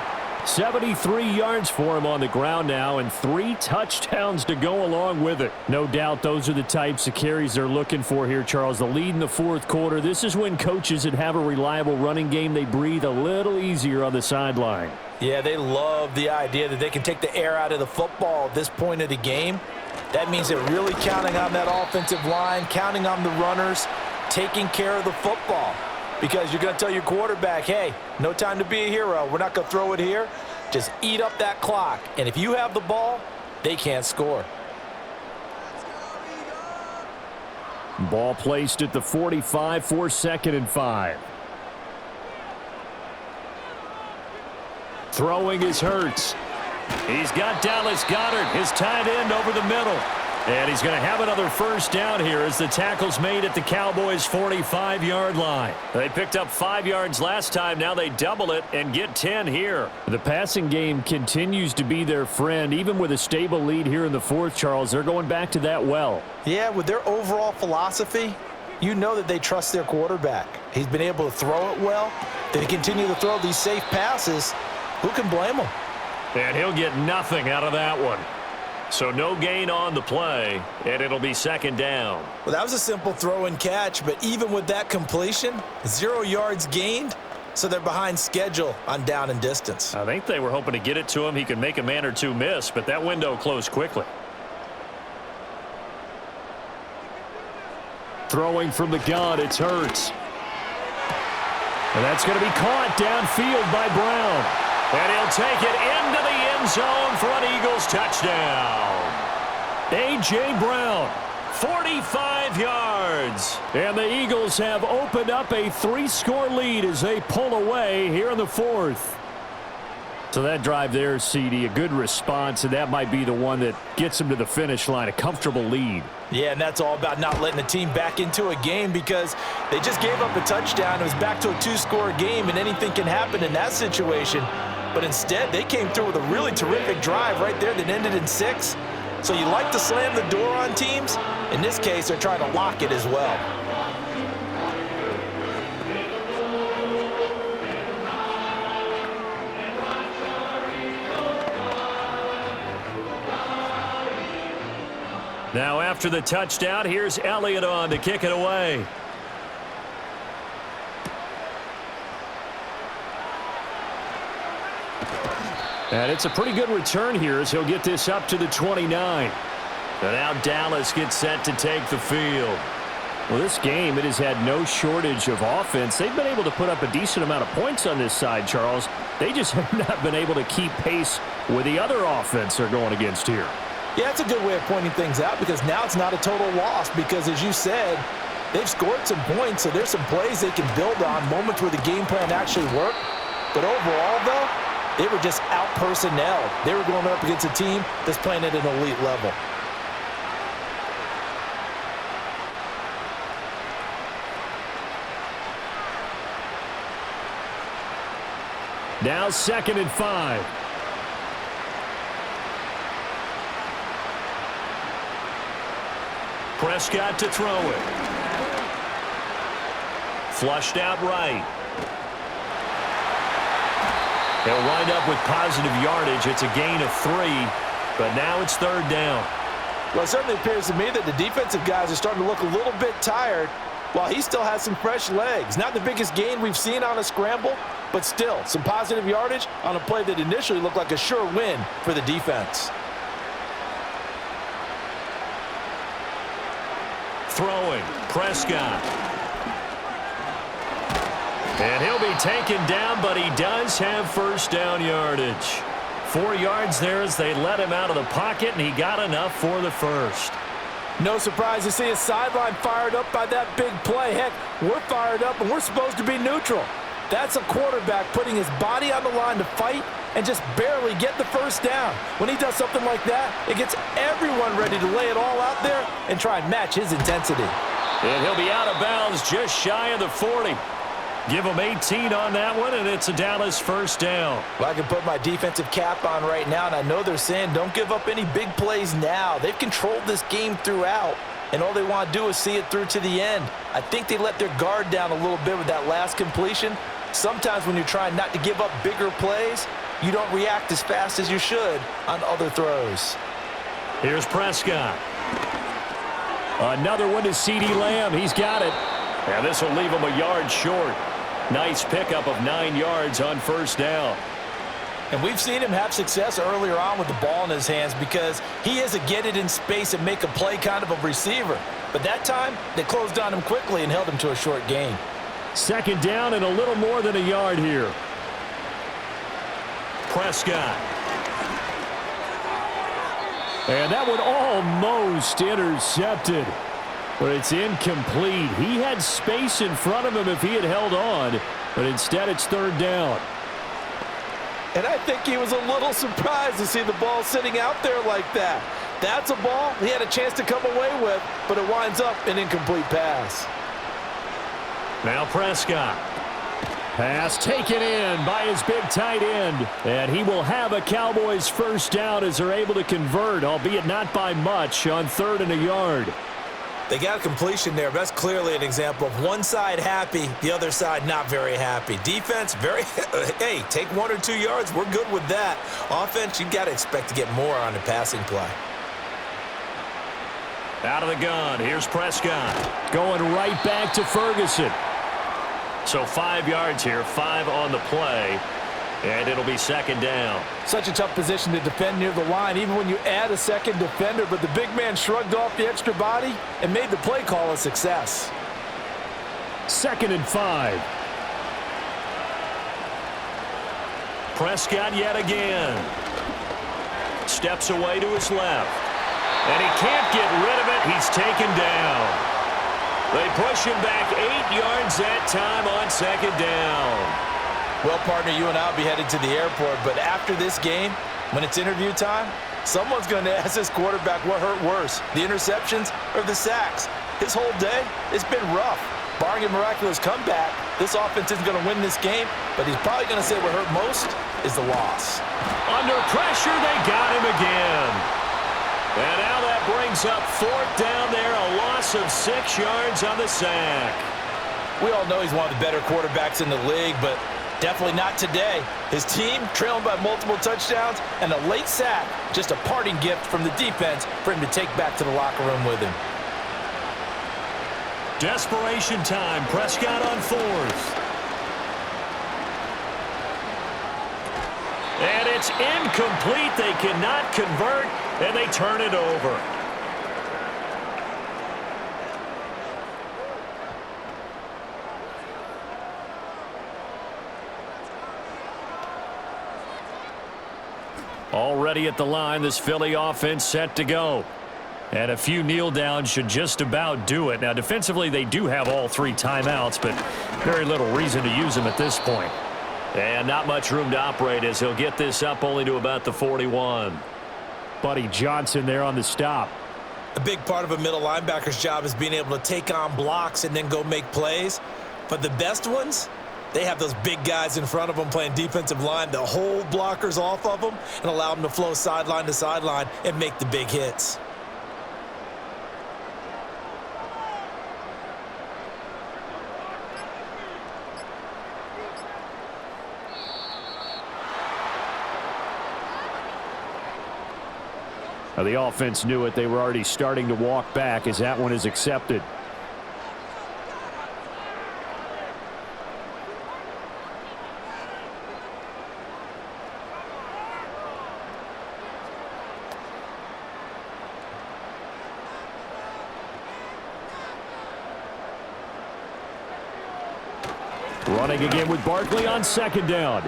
73 yards for him on the ground now, and 3 touchdowns to go along with it. No doubt those are the types of carries they're looking for here, Charles. The lead in the 4th quarter. This is when coaches that have a reliable running game, they breathe a little easier on the sideline. Yeah, they love the idea that they can take the air out of the football at this point of the game. That means they're really counting on that offensive line, counting on the runners, taking care of the football. Because you're going to tell your quarterback, hey, no time to be a hero. We're not going to throw it here. Just eat up that clock. And if you have the ball, they can't score. Ball placed at the 45 for 2nd and 5. Throwing is Hurts. He's got Dallas Goedert, his tight end, over the middle. And he's going to have another first down here as the tackle's made at the Cowboys' 45-yard line. They picked up 5 yards last time. Now they double it and get 10 here. The passing game continues to be their friend. Even with a stable lead here in the 4th, Charles, they're going back to that well. Yeah, with their overall philosophy, you know that they trust their quarterback. He's been able to throw it well. They continue to throw these safe passes. Who can blame him? And he'll get nothing out of that one. So no gain on the play, and it'll be 2nd down. Well, that was a simple throw and catch, but even with that completion, 0 yards gained, so they're behind schedule on down and distance. I think they were hoping to get it to him. He could make a man or two miss, but that window closed quickly. Throwing from the gun, it's Hurts. And that's going to be caught downfield by Brown. And he'll take it into the end zone for an Eagles touchdown. A.J. Brown, 45 yards. And the Eagles have opened up a 3-score lead as they pull away here in the 4th. So that drive there, CD, a good response, and that might be the one that gets them to the finish line, a comfortable lead. Yeah, and that's all about not letting the team back into a game because they just gave up a touchdown. It was back to a 2-score game, and anything can happen in that situation. But instead, they came through with a really terrific drive right there that ended in 6. So you like to slam the door on teams. In this case, they're trying to lock it as well. Now after the touchdown, here's Elliott on to kick it away. And it's a pretty good return here as he'll get this up to the 29. And now Dallas gets set to take the field. Well, this game, it has had no shortage of offense. They've been able to put up a decent amount of points on this side, Charles. They just have not been able to keep pace with the other offense they're going against here. Yeah, that's a good way of pointing things out because now it's not a total loss because, as you said, they've scored some points, so there's some plays they can build on, moments where the game plan actually worked. But overall, though, they were just out-personnelled. They were going up against a team that's playing at an elite level. Now 2nd and 5. Prescott to throw it. Flushed out right. They'll wind up with positive yardage. It's a gain of 3, but now it's 3rd down. Well, it certainly appears to me that the defensive guys are starting to look a little bit tired while he still has some fresh legs. Not the biggest gain we've seen on a scramble, but still some positive yardage on a play that initially looked like a sure win for the defense. Throwing. Prescott. And he'll be taken down, but he does have first down yardage. 4 yards there as they let him out of the pocket, and he got enough for the first. No surprise to see his sideline fired up by that big play. Heck, we're fired up, and we're supposed to be neutral. That's a quarterback putting his body on the line to fight and just barely get the first down. When he does something like that, it gets everyone ready to lay it all out there and try and match his intensity. And he'll be out of bounds just shy of the 40. Give him 18 on that one, and it's a Dallas first down. Well, I can put my defensive cap on right now, and I know they're saying don't give up any big plays now. They've controlled this game throughout, and all they want to do is see it through to the end. I think they let their guard down a little bit with that last completion. Sometimes when you're trying not to give up bigger plays, you don't react as fast as you should on other throws. Here's Prescott. Another one to CeeDee Lamb. He's got it. And this will leave him a yard short. Nice pickup of 9 yards on first down. And we've seen him have success earlier on with the ball in his hands because he is a get it in space and make a play kind of a receiver. But that time, they closed on him quickly and held him to a short gain. Second down and a little more than a yard here. Prescott. And that one almost intercepted. But it's incomplete. He had space in front of him if he had held on, but instead it's third down. And I think he was a little surprised to see the ball sitting out there like that. That's a ball he had a chance to come away with, but it winds up an incomplete pass. Now Prescott. Pass taken in by his big tight end. And he will have a Cowboys first down as they're able to convert, albeit not by much, on 3rd and a yard. They got a completion there. That's clearly an example of one side happy, the other side not very happy. Defense, hey, take 1 or 2 yards. We're good with that. Offense, you've got to expect to get more on the passing play. Out of the gun, here's Prescott. Going right back to Ferguson. So 5 yards here, 5 on the play. And it'll be second down. Such a tough position to defend near the line, even when you add a second defender, but the big man shrugged off the extra body and made the play call a success. 2nd and 5. Prescott yet again. Steps away to his left. And he can't get rid of it. He's taken down. They push him back 8 yards that time on second down. Well, partner, you and I will be headed to the airport, but after this game, when it's interview time, someone's going to ask this quarterback what hurt worse, the interceptions or the sacks. His whole day, it's been rough. Barring a miraculous comeback, this offense isn't going to win this game, but he's probably going to say what hurt most is the loss. Under pressure, they got him again. And now that brings up 4th down there, a loss of 6 yards on the sack. We all know he's one of the better quarterbacks in the league, but definitely not today. His team trailing by multiple touchdowns and a late sack, just a parting gift from the defense for him to take back to the locker room with him. Desperation time. Prescott on 4th. And it's incomplete. They cannot convert, and they turn it over. Already at the line, this Philly offense set to go. And a few kneel downs should just about do it. Now, defensively, they do have all 3 timeouts, but very little reason to use them at this point. And not much room to operate as he'll get this up only to about the 41. Buddy Johnson there on the stop. A big part of a middle linebacker's job is being able to take on blocks and then go make plays. But the best ones, they have those big guys in front of them playing defensive line that hold blockers off of them and allow them to flow sideline to sideline and make the big hits. Now, the offense knew it. They were already starting to walk back as that one is accepted. Running again with Barkley on second down.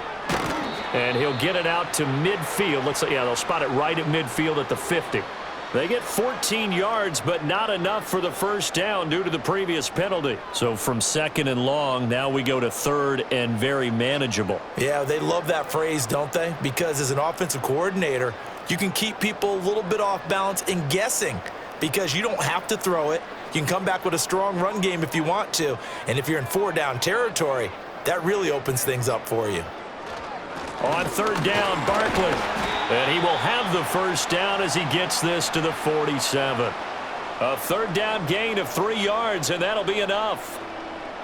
And he'll get it out to midfield. Looks like, yeah, they'll spot it right at midfield at the 50. They get 14 yards, but not enough for the first down due to the previous penalty. So from second and long, now we go to third and very manageable. Yeah, they love that phrase, don't they? Because as an offensive coordinator, you can keep people a little bit off balance and guessing because you don't have to throw it. You can come back with a strong run game if you want to. And if you're in four-down territory, that really opens things up for you. On third down, Barkley. And he will have the first down as he gets this to the 47. A third down gain of 3 yards, and that'll be enough.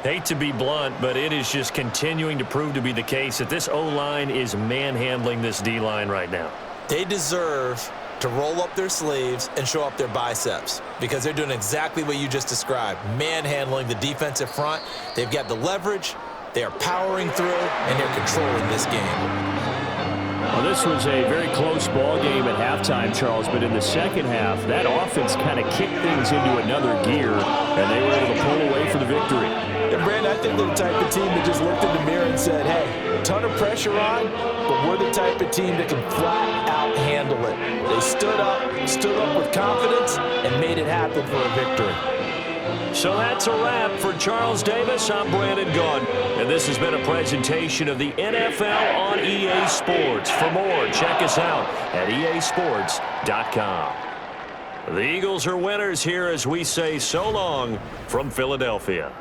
Hate to be blunt, but it is just continuing to prove to be the case that this O-line is manhandling this D-line right now. They deserve to roll up their sleeves and show up their biceps because they're doing exactly what you just described, manhandling the defensive front. They've got the leverage, they're powering through, and they're controlling this game. Well, this was a very close ball game at halftime, Charles, but in the second half, that offense kind of kicked things into another gear, and they were able to pull away for the victory. And, Brandon, I think they're the type of team that just looked in the mirror and said, hey, ton of pressure on, but we're the type of team that can flat out handle it. They stood up with confidence, and made it happen for a victory. So that's a wrap for Charles Davis. I'm Brandon Gaudin, and this has been a presentation of the NFL on EA Sports. For more, check us out at easports.com. The Eagles are winners here as we say so long from Philadelphia.